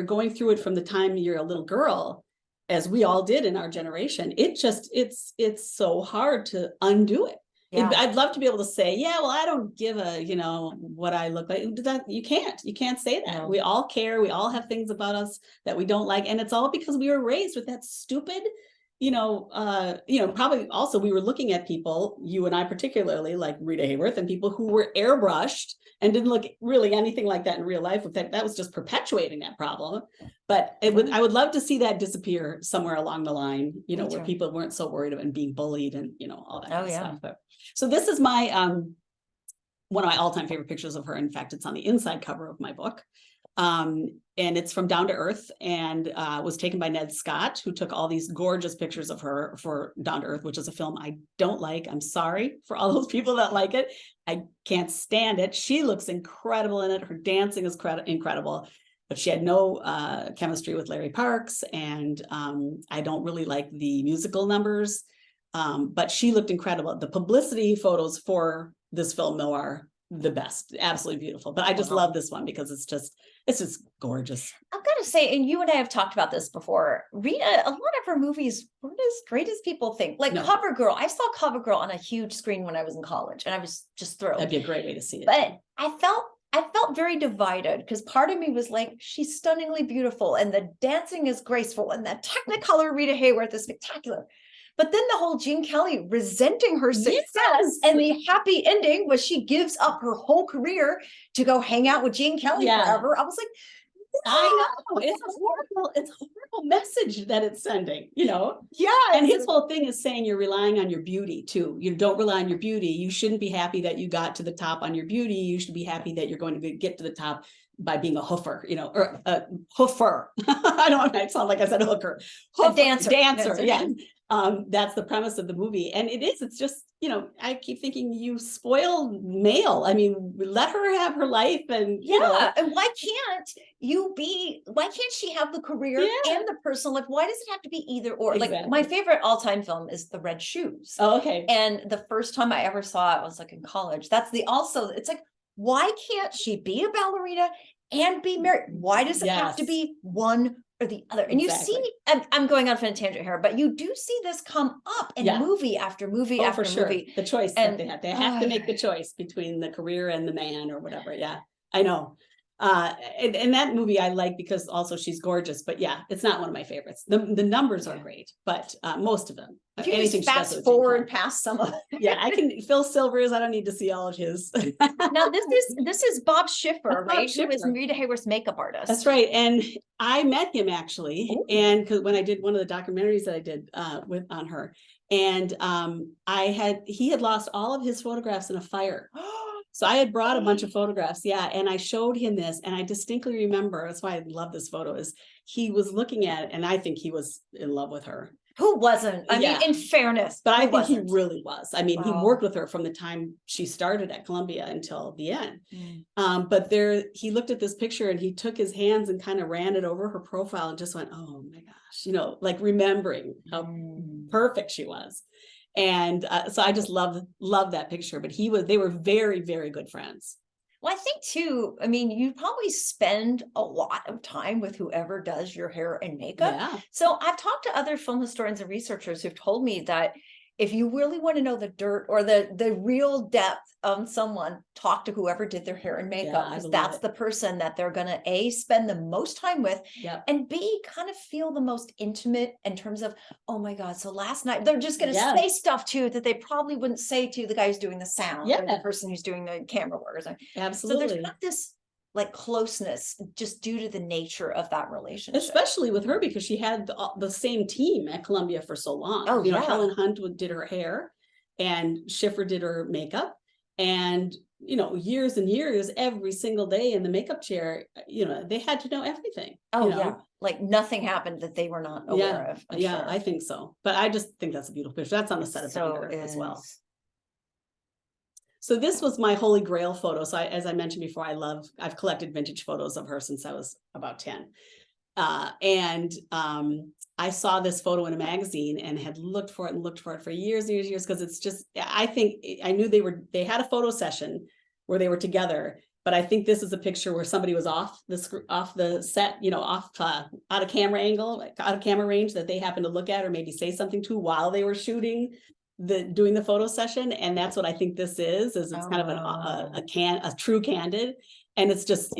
going through it from the time you're a little girl, as we all did in our generation, it's so hard to undo it. Yeah. I'd love to be able to say, yeah, well, I don't give a, you know, what I look like. That you can't say that. No. We all care. We all have things about us that we don't like. And it's all because we were raised with that stupid, probably also we were looking at people, you and I particularly, like Rita Hayworth, and people who were airbrushed and didn't look really anything like that in real life. In fact, that was just perpetuating that problem. But I would love to see that disappear somewhere along the line, you know, where people weren't so worried about being bullied and, you know, all that kind of stuff. But, so this is my one of my all-time favorite pictures of her. In fact, it's on the inside cover of my book. And it's from Down to Earth, and was taken by Ned Scott, who took all these gorgeous pictures of her for Down to Earth, which is a film I don't like. I'm sorry for all those people that like it. I can't stand it. She looks incredible in it. Her dancing is incredible, but she had no chemistry with Larry Parks, and I don't really like the musical numbers, but she looked incredible. The publicity photos for this film, though, are the best, absolutely beautiful. But I just love this one because it's just gorgeous. I've got to say, and you and I have talked about this before, Rita, a lot of her movies weren't as great as people think. Like Cover Girl, I saw Cover Girl on a huge screen when I was in college, and I was just thrilled. That'd be a great way to see it. But I felt very divided, because part of me was like, she's stunningly beautiful, and the dancing is graceful, and the Technicolor Rita Hayworth is spectacular. But then the whole Gene Kelly resenting her success, and the happy ending was she gives up her whole career to go hang out with Gene Kelly forever. I was like, no. I know, it's a horrible message that it's sending, you know? Yeah. And his whole thing is saying you're relying on your beauty too. You don't rely on your beauty. You shouldn't be happy that you got to the top on your beauty. You should be happy that you're going to get to the top by being a hoofer, you know, or a hoofer. I don't know, I sound like I said hooker. A dancer. Yeah. That's the premise of the movie. And it's just, you know, I keep thinking, you spoiled male. I mean, let her have her life. And you know. And why can't she have the career and the personal life? Why does it have to be either or? Exactly. Like, my favorite all-time film is The Red Shoes. Oh, okay. And the first time I ever saw it, I was like in college. It's like, why can't she be a ballerina and be married? Why does it have to be one or the other? And you see, I'm going off on a tangent here, but you do see this come up in movie after movie after movie. The choice that they have to make the choice between the career and the man or whatever. Yeah, I know. And that movie I like because also she's gorgeous, but it's not one of my favorites. The numbers are great, but most of them. If you just fast forward past some of it. I can. Phil Silvers, I don't need to see all of his. Now this is Bob Schiffer, right? Who is Rita Hayworth's makeup artist. That's right. And I met him actually. Ooh. And because when I did one of the documentaries that I did on her, and he had lost all of his photographs in a fire. So I had brought a bunch of photographs, and I showed him this, and I distinctly remember, that's why I love this photo, is he was looking at it, and I think he was in love with her. Who wasn't? I mean, in fairness. But I think he really was. I mean, he worked with her from the time she started at Columbia until the end. But he looked at this picture and he took his hands and kind of ran it over her profile and just went, oh my gosh, you know, like remembering how perfect she was. And so I just love that picture. But they were very, very good friends. Well, I think too, I mean, you probably spend a lot of time with whoever does your hair and makeup. Yeah. So I've talked to other film historians and researchers who've told me that if you really want to know the dirt or the real depth of someone, talk to whoever did their hair and makeup, because that's the person that they're going to spend the most time with, and B, kind of feel the most intimate in terms of, oh my God, so last night they're just going to say stuff too that they probably wouldn't say to the guy who's doing the sound or the person who's doing the camera work or something. Absolutely. So there's not this like closeness just due to the nature of that relationship. Especially with her, because she had the same team at Columbia for so long. Oh, Helen Hunt did her hair and Schiffer did her makeup, and years and years, every single day in the makeup chair, they had to know everything. Like nothing happened that they were not aware of. I think so. But I just think that's a beautiful picture. That's on the set of Down to Earth as well. So this was my holy grail photo. So as I mentioned before, I've collected vintage photos of her since I was about 10. I saw this photo in a magazine and had looked for it for years and years, because it's just, I think I knew they had a photo session where they were together, but I think this is a picture where somebody was off the set, out of camera angle, out of camera range, that they happened to look at or maybe say something to while they were doing the photo session. And that's what I think this is it's kind of a true candid. And it's just,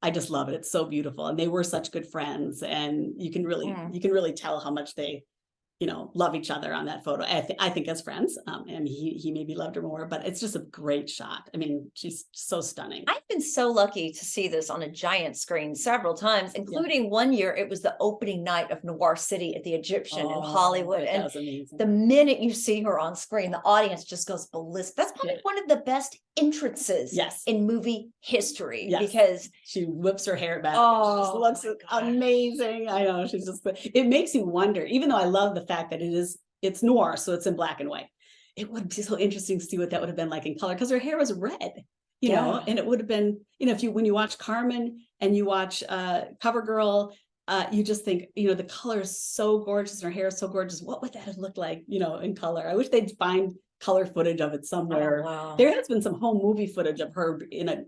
I just love it. It's so beautiful. And they were such good friends, and you can really tell how much they, love each other on that photo. I think as friends, and he maybe loved her more, but it's just a great shot. I mean, she's so stunning. I've been so lucky to see this on a giant screen several times, including one year it was the opening night of Noir City at the Egyptian in Hollywood. And was amazing. The minute you see her on screen, the audience just goes ballistic. That's probably one of the best entrances in movie history, because she whips her hair back. Oh, she looks amazing. I know, she's just, it makes you wonder, even though I love the fact that it's noir, so it's in black and white. It would be so interesting to see what that would have been like in color, because her hair was red, and it would have been, when you watch Carmen and you watch CoverGirl, you just think, the color is so gorgeous and her hair is so gorgeous. What would that have looked like, in color? I wish they'd find color footage of it somewhere. Oh, wow. There has been some home movie footage of her in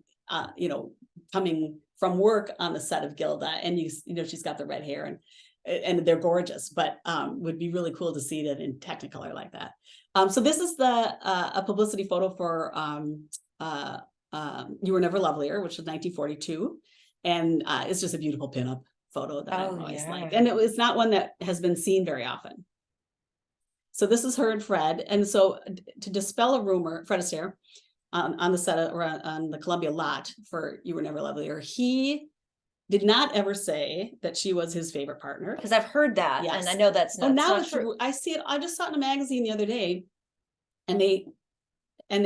coming from work on the set of Gilda, and she's got the red hair, and they're gorgeous, but would be really cool to see that in Technicolor like that. So this is a publicity photo for You Were Never Lovelier, which was 1942, and it's just a beautiful pinup photo that I've always liked, and it's not one that has been seen very often. So this is her and Fred, and so to dispel a rumor, Fred Astaire, on the set or on the Columbia lot for You Were Never Lovelier, he did not ever say that she was his favorite partner. Because I've heard that, and I know that's not, now not true. I see it. I just saw it in a magazine the other day, and they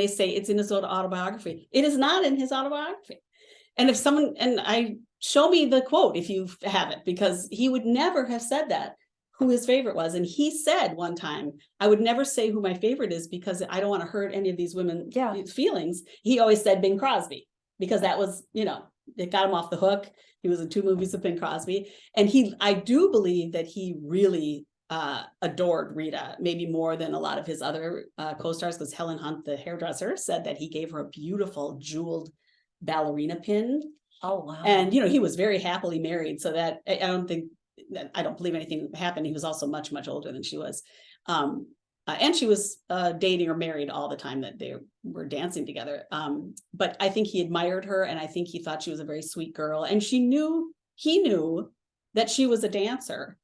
say it's in his autobiography. It is not in his autobiography. And if someone, show me the quote if you have it, because he would never have said that, who his favorite was. And he said one time, I would never say who my favorite is because I don't want to hurt any of these women's feelings. He always said Bing Crosby, because that was, it got him off the hook. He was in 2 movies with Bing Crosby. And I do believe that he really adored Rita, maybe more than a lot of his other co-stars, because Helen Hunt, the hairdresser, said that he gave her a beautiful jeweled ballerina pin. Oh, wow. And, he was very happily married. So that I don't believe anything happened. He was also much, much older than she was. And she was dating or married all the time that they were dancing together. But I think he admired her, and I think he thought she was a very sweet girl. And he knew that she was a dancer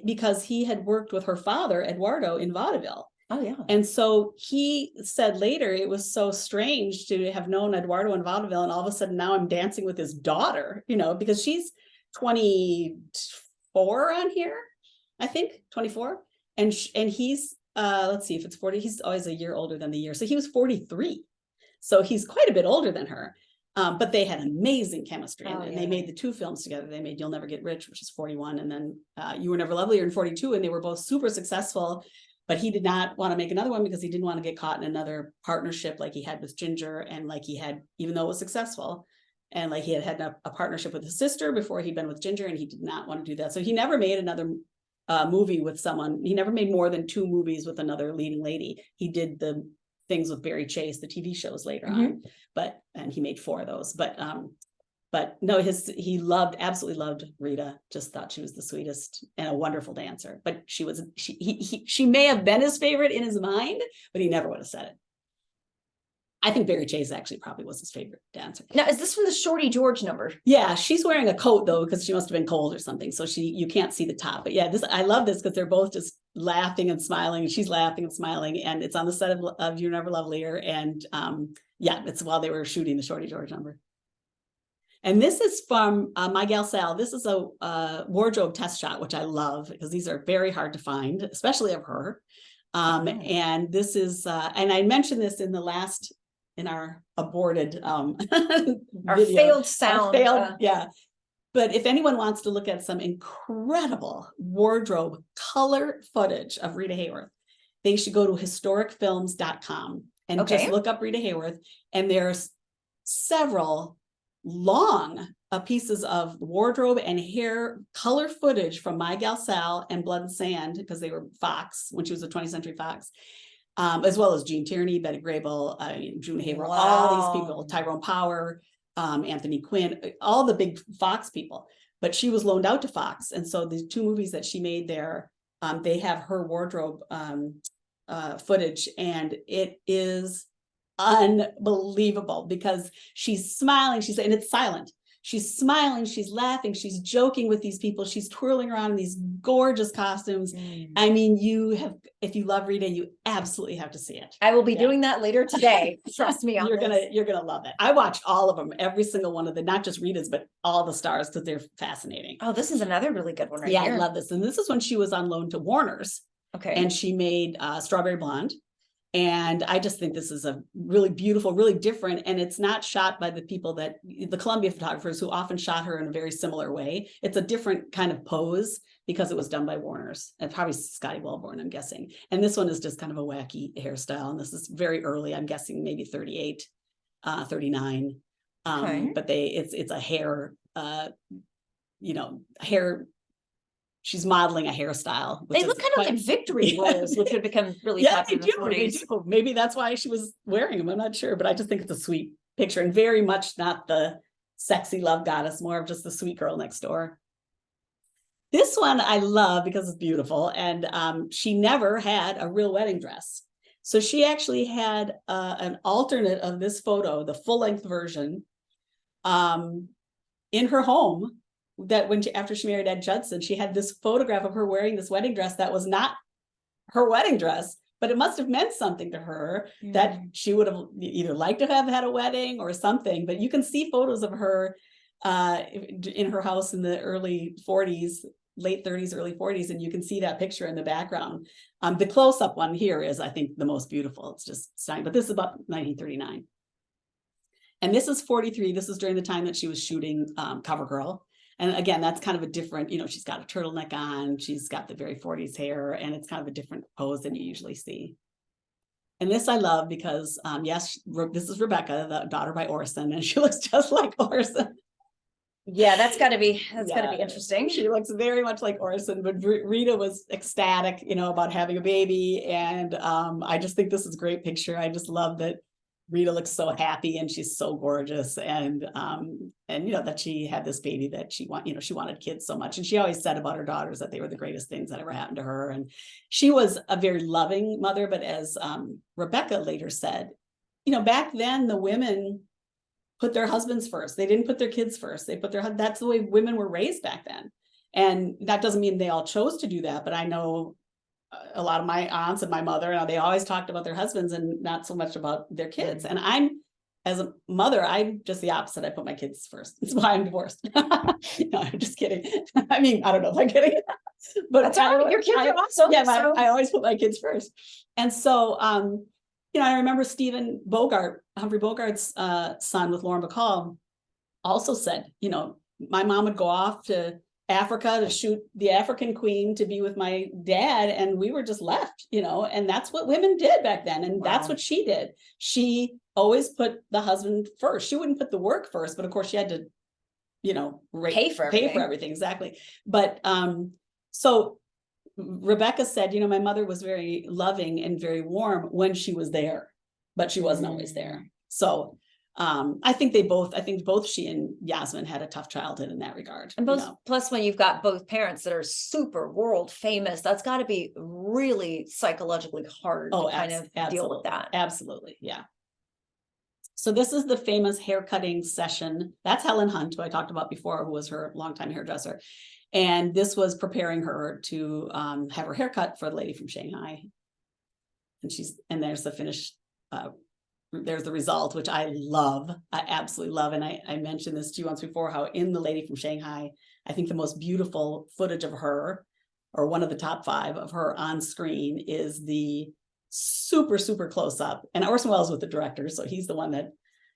because he had worked with her father, Eduardo, in vaudeville. Oh, yeah. And so he said later, it was so strange to have known Eduardo in vaudeville, and all of a sudden now I'm dancing with his daughter, because she's 24 on here, I think 24. And he's, let's see if it's 40. He's always a year older than the year. So he was 43. So he's quite a bit older than her. But they had amazing chemistry, and they made the 2 films together. They made You'll Never Get Rich, which is 41, and then You Were Never Lovelier in 42, and they were both super successful. But he did not want to make another one because he didn't want to get caught in another partnership like he had with Ginger, and like he had, even though it was successful, and like he had a partnership with his sister before he'd been with Ginger, and he did not want to do that. So he never made another movie with someone. He never made more than 2 movies with another leading lady. He did the things with Barry Chase, the TV shows later on, and he made 4 of those. But no, he absolutely loved Rita. Just thought she was the sweetest and a wonderful dancer. But she may have been his favorite in his mind, but he never would have said it. I think Barry Chase actually probably was his favorite dancer. Now, is this from the Shorty George number? Yeah, she's wearing a coat though, because she must have been cold or something. So you can't see the top. But yeah, I love this because they're both just laughing and smiling, and she's laughing and smiling, and it's on the set of You're Never Lovelier. And it's while they were shooting the Shorty George number. And this is from My Gal Sal. This is a wardrobe test shot, which I love because these are very hard to find, especially of her. And this is, and I mentioned this in our aborted our video. failed sound. But if anyone wants to look at some incredible wardrobe color footage of Rita Hayworth, they should go to historicfilms.com. and just look up Rita Hayworth, and there's several long pieces of wardrobe and hair color footage from My Gal Sal and Blood and Sand, because they were Fox when she was a 20th Century Fox, as well as Gene Tierney, Betty Grable, June Haver, all these people, Tyrone Power, Anthony Quinn, all the big Fox people. But she was loaned out to Fox, and so the 2 movies that she made there, they have her wardrobe footage, and it is unbelievable because she's smiling, and it's silent. She's smiling, she's laughing, she's joking with these people, she's twirling around in these gorgeous costumes. I mean, if you love Rita, you absolutely have to see it. I will be doing that later today. Trust me on you're gonna love it. I watched all of them, every single one of the, not just Rita's, but all the stars, because they're fascinating. Oh, this is another really good one right here. Yeah, I love this. And this is when she was on loan to Warner's. Okay. And she made Strawberry Blonde. And I just think this is a really beautiful, really different, and it's not shot by the people the Columbia photographers, who often shot her in a very similar way. It's a different kind of pose because it was done by Warner's, and probably Scotty Wellborn, I'm guessing. And this one is just kind of a wacky hairstyle. And this is very early, I'm guessing maybe 38, 39. Okay. But it's a hair, hair. She's modeling a hairstyle. They look kind of like victory roles, which had become really popular they do. Maybe that's why she was wearing them. I'm not sure, but I just think it's a sweet picture, and very much not the sexy love goddess, more of just the sweet girl next door. This one I love because it's beautiful, and she never had a real wedding dress. So she actually had an alternate of this photo, the full-length version, in her home. That after she married Ed Judson, she had this photograph of her wearing this wedding dress that was not her wedding dress, but it must have meant something to her that she would have either liked to have had a wedding or something. But you can see photos of her in her house in the early 40s, late 30s, early 40s, and you can see that picture in the background. The close-up one here is, I think, the most beautiful. It's just stunning, but this is about 1939. And this is 43. This is during the time that she was shooting CoverGirl. And again, that's kind of a different, she's got a turtleneck on, she's got the very 40s hair, and it's kind of a different pose than you usually see. And this I love because, yes, this is Rebecca, the daughter by Orson, and she looks just like Orson. Yeah, that's gotta be interesting. She looks very much like Orson, but Rita was ecstatic, about having a baby. And I just think this is a great picture. I just love that Rita looks so happy, and she's so gorgeous, and that she had this baby that she wanted kids so much. And she always said about her daughters that they were the greatest things that ever happened to her. And she was a very loving mother, but as Rebecca later said, back then the women put their husbands first. They didn't put their kids first. They put that's the way women were raised back then. And that doesn't mean they all chose to do that, but I know a lot of my aunts and my mother, they always talked about their husbands and not so much about their kids. And as a mother, I'm just the opposite. I put my kids first. That's why I'm divorced. No, I'm just kidding. I mean, I don't know if I'm kidding, but that's right. Your kids are awesome. Yeah, I always put my kids first. And so, I remember Stephen Bogart, Humphrey Bogart's son with Lauren Bacall, also said, my mom would go off to Africa to shoot The African Queen to be with my dad, and we were just left, and that's what women did back then, and that's what she did. She always put the husband first. She wouldn't put the work first, but of course she had to, pay for everything, exactly. But so Rebecca said, my mother was very loving and very warm when she was there, but she wasn't always there. So I think both she and Yasmin had a tough childhood in that regard. And plus when you've got both parents that are super world famous, that's got to be really psychologically hard to kind of deal with that. Absolutely. Yeah. So this is the famous hair cutting session. That's Helen Hunt, who I talked about before, who was her longtime hairdresser. And this was preparing her to have her haircut for the lady from Shanghai. And there's the finished there's the result, which I love. I absolutely love. And I mentioned this to you once before, how in The Lady from Shanghai, I think the most beautiful footage of her, or one of the top 5 of her on screen, is the super, super close up. And Orson Welles was the director, so he's the one that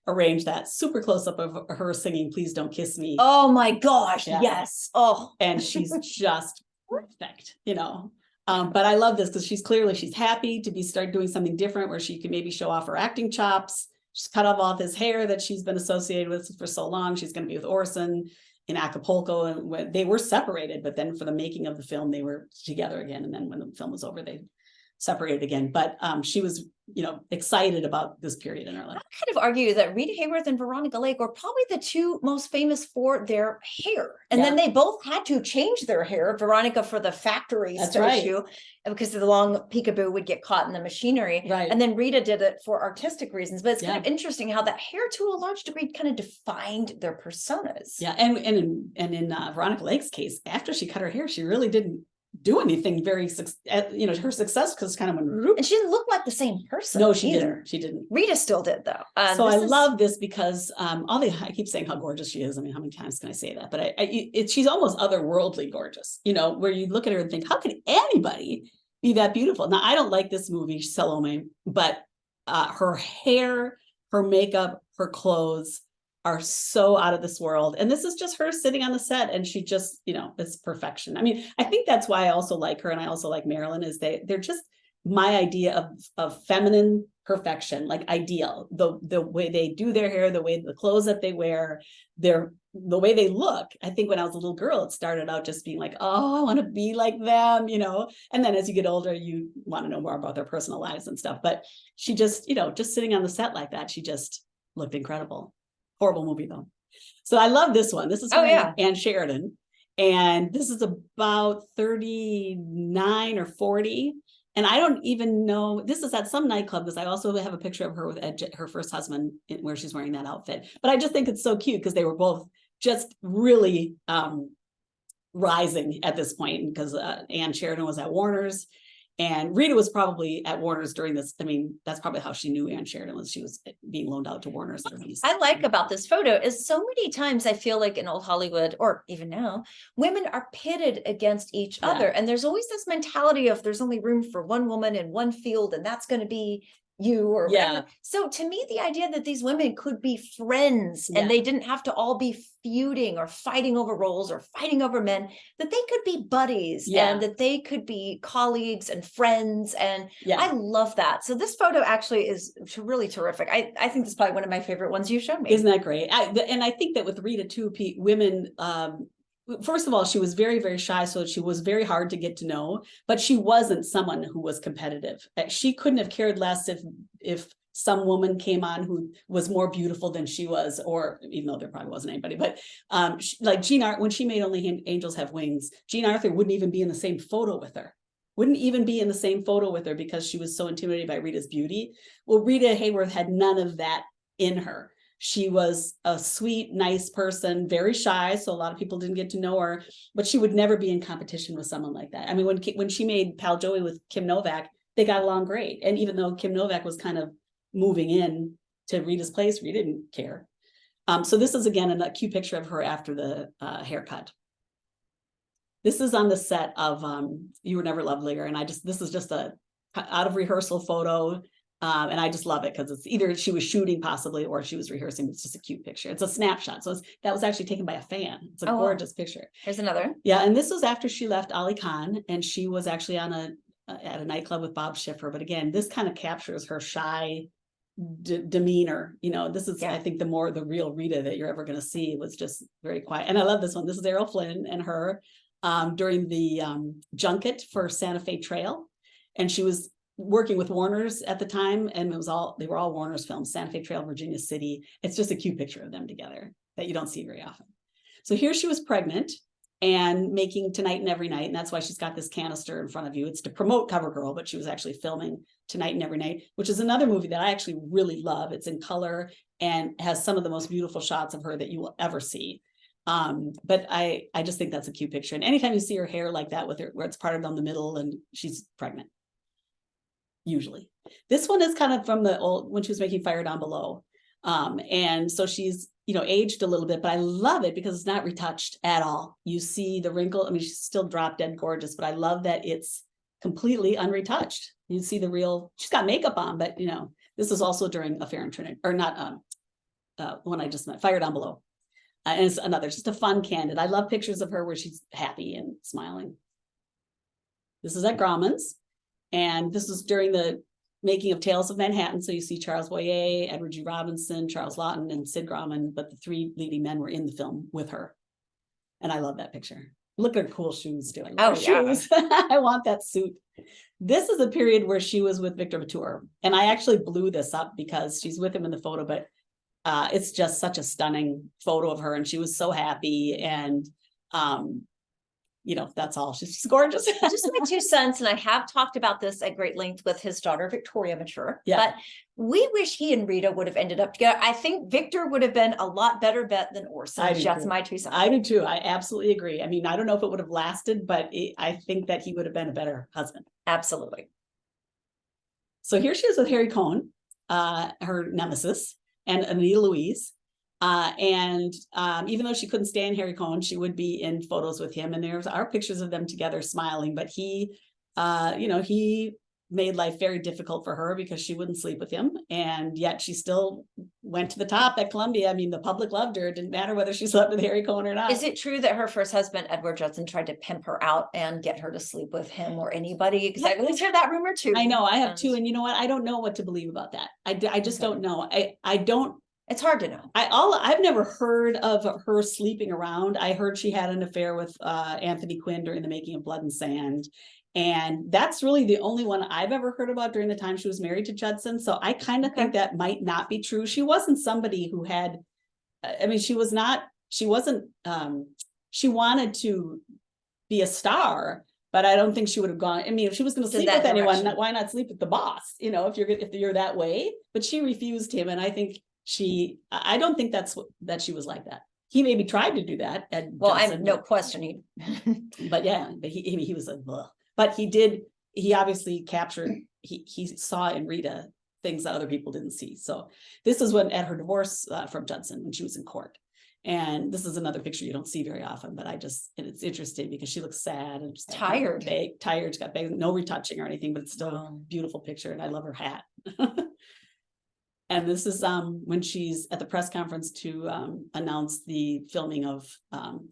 arranged that super close up of her singing "Please Don't Kiss Me." Oh my gosh, yes. Oh, and she's just perfect, But I love this because she's happy to start doing something different where she can maybe show off her acting chops. She's cut off his hair that she's been associated with for so long. She's going to be with Orson in Acapulco, and when they were separated, but then for the making of the film, they were together again. And then when the film was over, they separated again. But she was, excited about this period in her life. I kind of argue that Rita Hayworth and Veronica Lake were probably the two most famous for their hair. And then they both had to change their hair. Veronica for the factory issue, because the long peekaboo would get caught in the machinery. Right. And then Rita did it for artistic reasons. But it's kind of interesting how that hair, to a large degree, kind of defined their personas. Yeah. And in Veronica Lake's case, after she cut her hair, she really didn't do anything very, her success because kind of went. And she didn't look like the same person. No, she didn't. She didn't. Rita still did, though. So I love this because I keep saying how gorgeous she is. I mean, how many times can I say that? But she's almost otherworldly gorgeous, where you look at her and think, how can anybody be that beautiful? Now, I don't like this movie, Salome, but her hair, her makeup, her clothes are so out of this world. And this is just her sitting on the set, and she just, it's perfection. I mean, I think that's why I also like her, and I also like Marilyn, is they're just my idea of feminine perfection, like ideal. The way they do their hair, the clothes that they wear, the way they look. I think when I was a little girl, it started out just being like, oh, I want to be like them, and then as you get older, you want to know more about their personal lives and stuff. But she just, just sitting on the set like that, she just looked incredible. Horrible movie though. So I love this one. This is Ann Sheridan. And this is about 39 or 40. And I don't even know, this is at some nightclub, because I also have a picture of her with her first husband where she's wearing that outfit. But I just think it's so cute because they were both just really rising at this point, because Ann Sheridan was at Warner's. And Rita was probably at Warner's during this. I mean, that's probably how she knew Ann Sheridan she was being loaned out to Warner's. I like about this photo is so many times I feel like in old Hollywood, or even now, women are pitted against each other. And there's always this mentality of there's only room for one woman in one field, and that's going to be you or whatever. So to me, the idea that these women could be friends and they didn't have to all be feuding or fighting over roles or fighting over men, that they could be buddies and that they could be colleagues and friends. And I love that. So this photo actually is really terrific. I think this is probably one of my favorite ones you showed me. Isn't that great? And I think that with Rita too, women, first of all, she was very, very shy. So she was very hard to get to know, but she wasn't someone who was competitive. She couldn't have cared less if some woman came on who was more beautiful than she was, or even though there probably wasn't anybody, but like Jean Arthur, when she made Only Angels Have Wings, Jean Arthur wouldn't even be in the same photo with her. Because she was so intimidated by Rita's beauty. Well, Rita Hayworth had none of that in her. She was a sweet, nice person, very shy. So a lot of people didn't get to know her, but she would never be in competition with someone like that. I mean, when she made Pal Joey with Kim Novak, they got along great. And even though Kim Novak was kind of moving in to Rita's place, Rita didn't care. So this is, again, a cute picture of her after the haircut. This is on the set of You Were Never Lovelier. And this is just a out of rehearsal photo. And I just love it because it's either she was shooting possibly or she was rehearsing. It's just a cute picture. It's a snapshot. So that was actually taken by a fan. It's a gorgeous picture. Here's another. Yeah. And this was after she left Ali Khan, and she was actually at a nightclub with Bob Schiffer. But again, this kind of captures her shy demeanor. This is, I think, the real Rita that you're ever going to see. Was just very quiet. And I love this one. This is Errol Flynn and her during the junket for Santa Fe Trail. And she was working with Warner's at the time, and they were all Warner's films, Santa Fe Trail, Virginia City. It's just a cute picture of them together that you don't see very often. So here she was pregnant and making Tonight and Every Night, and that's why she's got this canister in front of you. It's to promote CoverGirl, but she was actually filming Tonight and Every Night, which is another movie that I actually really love. It's in color and has some of the most beautiful shots of her that you will ever see. But I just think that's a cute picture. And anytime you see her hair like that with her, where it's parted down the middle, and she's pregnant. Usually. This one is kind of from the old, when she was making Fire Down Below. And so she's, aged a little bit, but I love it because it's not retouched at all. You see the wrinkle. I mean, she's still drop dead gorgeous, but I love that it's completely unretouched. You see she's got makeup on, but this is also during Affair in Trinity, or not, one I just met, Fire Down Below. And it's just a fun, candid. I love pictures of her where she's happy and smiling. This is at Grauman's. And this was during the making of Tales of Manhattan. So you see Charles Boyer, Edward G. Robinson, Charles Lawton, and Sid Grauman, but the three leading men were in the film with her. And I love that picture. Look at her cool shoes doing. Oh, yeah. Shoes. I want that suit. This is a period where she was with Victor Mature. And I actually blew this up because she's with him in the photo, but it's just such a stunning photo of her. And she was so happy. And that's all. She's gorgeous. Just my 2 cents, and I have talked about this at great length with his daughter, Victoria Mature. Yeah. But we wish he and Rita would have ended up together. I think Victor would have been a lot better bet than Orson. That's my 2 cents. I do too. I absolutely agree. I mean, I don't know if it would have lasted, but I think that he would have been a better husband. Absolutely. So here she is with Harry Cohn, her nemesis, and Anita Louise. Even though she couldn't stand Harry Cohn, she would be in photos with him. And there are pictures of them together smiling, but he made life very difficult for her because she wouldn't sleep with him. And yet she still went to the top at Columbia. I mean, the public loved her. It didn't matter whether she slept with Harry Cohn or not. Is it true that her first husband, Edward Judson, tried to pimp her out and get her to sleep with him or anybody? Because I always heard that rumor too. I know, I have too. And you know what? I don't know what to believe about that. I just don't know. I don't. It's hard to know. I've never heard of her sleeping around. I heard she had an affair with Anthony Quinn during the making of Blood and Sand. And that's really the only one I've ever heard about during the time she was married to Judson. So I kind of think that might not be true. She wasn't somebody who had, she wanted to be a star, but I don't think she would have gone. I mean, if she was going to sleep with anyone, why not sleep with the boss? If you're that way, but she refused him. And I think I don't think that she was like that. He maybe tried to do that. I have no question. But yeah, but he was like, ugh. But he obviously captured, he saw in Rita things that other people didn't see. So this is at her divorce from Judson when she was in court. And this is another picture you don't see very often, but and it's interesting because she looks sad and just tired. Tired, she's got no retouching or anything, but it's still a beautiful picture. And I love her hat. And this is when she's at the press conference to announce the filming of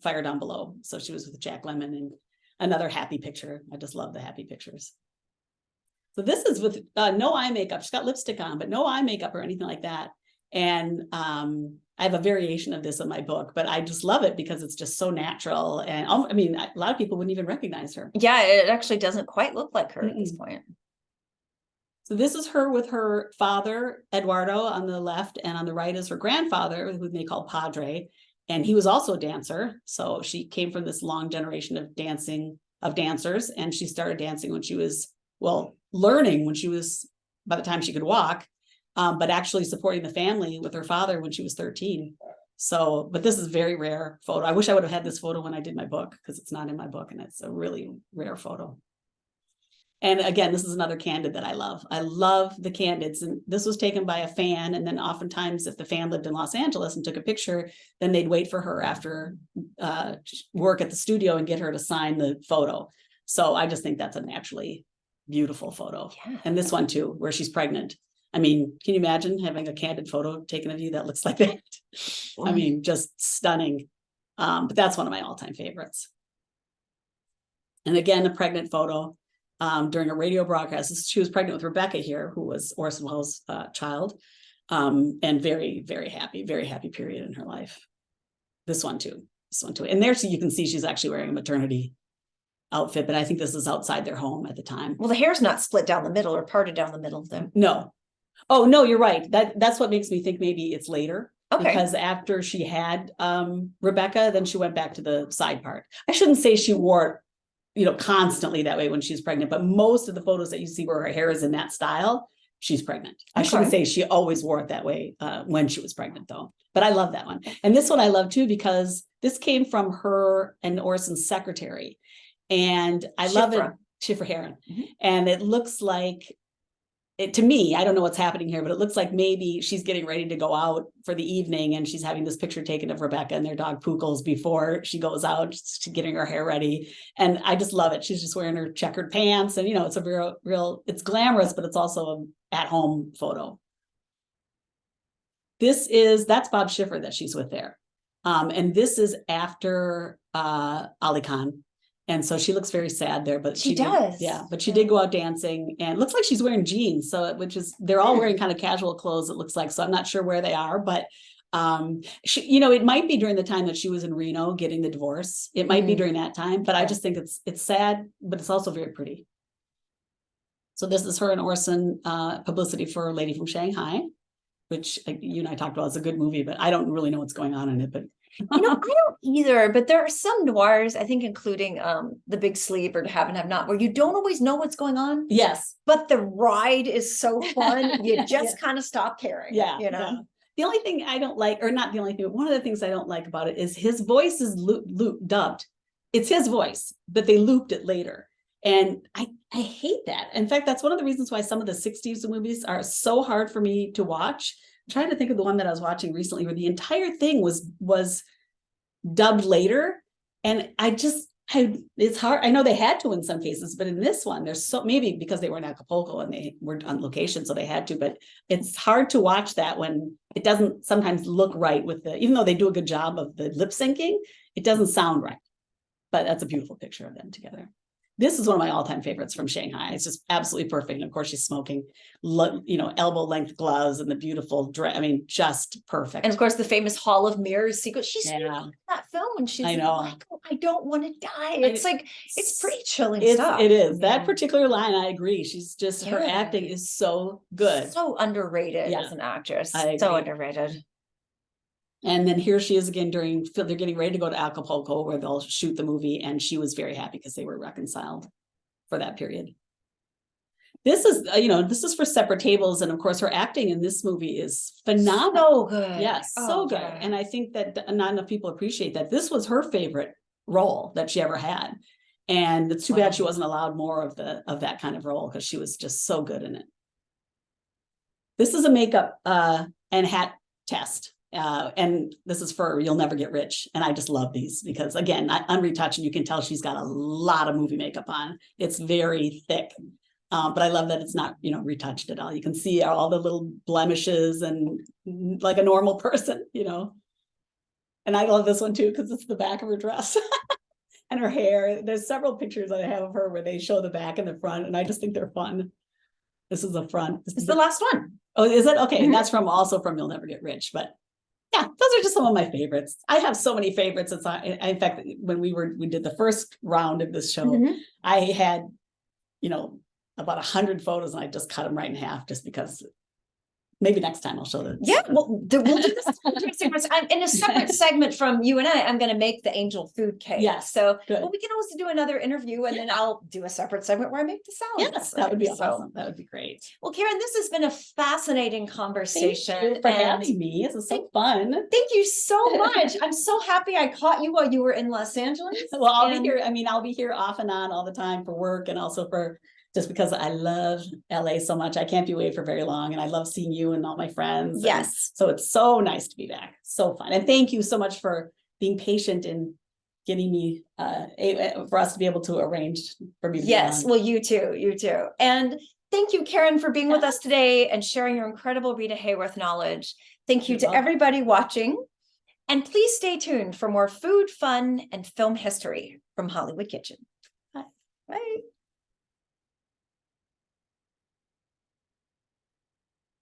Fire Down Below. So she was with Jack Lemmon, and another happy picture. I just love the happy pictures. So this is with no eye makeup. She's got lipstick on, but no eye makeup or anything like that. And I have a variation of this in my book, but I just love it because it's just so natural. And a lot of people wouldn't even recognize her. Yeah, it actually doesn't quite look like her at this point. So this is her with her father, Eduardo, on the left, and on the right is her grandfather, who they call Padre. And he was also a dancer. So she came from this long generation of dancers. And she started dancing when she was, learning when she was, by the time she could walk, but actually supporting the family with her father when she was 13. So, but this is a very rare photo. I wish I would have had this photo when I did my book, because it's not in my book, and it's a really rare photo. And again, this is another candid that I love. I love the candids. And this was taken by a fan. And then oftentimes if the fan lived in Los Angeles and took a picture, then they'd wait for her after work at the studio and get her to sign the photo. So I just think that's a naturally beautiful photo. Yeah. And this one too, where she's pregnant. I mean, can you imagine having a candid photo taken of you that looks like that? I mean, just stunning. But that's one of my all-time favorites. And again, a pregnant photo. During a radio broadcast. She was pregnant with Rebecca here, who was Orson Welles' child, and very, very happy period in her life. This one too. And there you can see she's actually wearing a maternity outfit, but I think this is outside their home at the time. Well, the hair's not split down the middle or parted down the middle of them. No. Oh, no, you're right. That's what makes me think maybe it's later. Okay. Because after she had Rebecca, then she went back to the side part. I shouldn't say she wore constantly that way when she's pregnant, but most of the photos that you see where her hair is in that style, she's pregnant. I shouldn't say she always wore it that way when she was pregnant though, but I love that one. And this one I love too, because this came from her and Orson's secretary. And I love it. Schiffer Heron. Mm-hmm. And it looks like, to me, I don't know what's happening here, but it looks like maybe she's getting ready to go out for the evening and she's having this picture taken of Rebecca and their dog Pookles before she goes out, she's getting her hair ready. And I just love it. She's just wearing her checkered pants and, it's a real, it's glamorous, but it's also an at-home photo. That's Bob Schiffer that she's with there. And this is after Ali Khan. And so she looks very sad there, but She did- does. yeah, but she did go out dancing, and it looks like she's wearing jeans. So they're all wearing kind of casual clothes, it looks like. So I'm not sure where they are, but she, it might be during the time that she was in Reno getting the divorce. It might be during that time, but I just think it's sad, but it's also very pretty. So this is her and Orson publicity for Lady from Shanghai, which you and I talked about. It's a good movie, but I don't really know what's going on in it. But I don't either, but there are some noirs, I think, including The Big Sleep or Have and Have Not, where you don't always know what's going on. Yes, but the ride is so fun, you just kind of stop caring. Yeah, Yeah. The only thing I don't like, or not the only thing, but one of the things I don't like about it is his voice is dubbed. It's his voice, but they looped it later. And I hate that. In fact, that's one of the reasons why some of the 60s movies are so hard for me to watch. I'm trying to think of the one that I was watching recently where the entire thing was dubbed later. And it's hard. I know they had to in some cases, but in this one, there's maybe because they were in Acapulco and they were on location, so they had to, but it's hard to watch that when it doesn't sometimes look right even though they do a good job of the lip syncing, it doesn't sound right. But that's a beautiful picture of them together. This is one of my all-time favorites from Shanghai. It's just absolutely perfect. And of course, she's smoking, elbow length gloves and the beautiful dress. I mean, just perfect. And of course, the famous Hall of Mirrors sequence. She's in that film and she's I know. like, I don't want to die. It's it's pretty chilling stuff. It is. That particular line, I agree. She's just, her acting is so good. So underrated as an actress. So underrated. And then here she is again they're getting ready to go to Acapulco where they'll shoot the movie. And she was very happy because they were reconciled for that period. This is for Separate Tables. And of course, her acting in this movie is phenomenal. So good. Yes, so good. And I think that not enough people appreciate that. This was her favorite role that she ever had. And it's too bad she wasn't allowed more of that kind of role because she was just so good in it. This is a makeup and hat test. And this is for You'll Never Get Rich. And I just love these because, again, unretouched, and you can tell she's got a lot of movie makeup on. It's very thick. But I love that it's not, retouched at all. You can see all the little blemishes and like a normal person, And I love this one too, because it's the back of her dress and her hair. There's several pictures that I have of her where they show the back and the front, and I just think they're fun. This is the front. This is the last one. Oh, is it? Okay. And that's also from You'll Never Get Rich. But yeah, those are just some of my favorites. I have so many favorites. In fact, when we did the first round of this show, I had, about 100 photos, and I just cut them right in half just because maybe next time I'll show them. Yeah, we'll do this. In a separate segment from you and I'm going to make the angel food cake. Yes. So we can also do another interview, and then I'll do a separate segment where I make the salad. Yes, that would be awesome. That would be great. Well, Karen, this has been a fascinating conversation. Thank you for having me. This is so fun. Thank you so much. I'm so happy I caught you while you were in Los Angeles. Well, I'll be here. I'll be here off and on all the time for work, and also just because I love LA so much. I can't be away for very long, and I love seeing you and all my friends. Yes. So it's so nice to be back. So fun. And thank you so much for being patient and getting me for us to be able to arrange for me to be on. Well, you too. And thank you, Karen, for being with us today and sharing your incredible Rita Hayworth knowledge. Thank you to everybody watching. And please stay tuned for more food, fun, and film history from Hollywood Kitchen.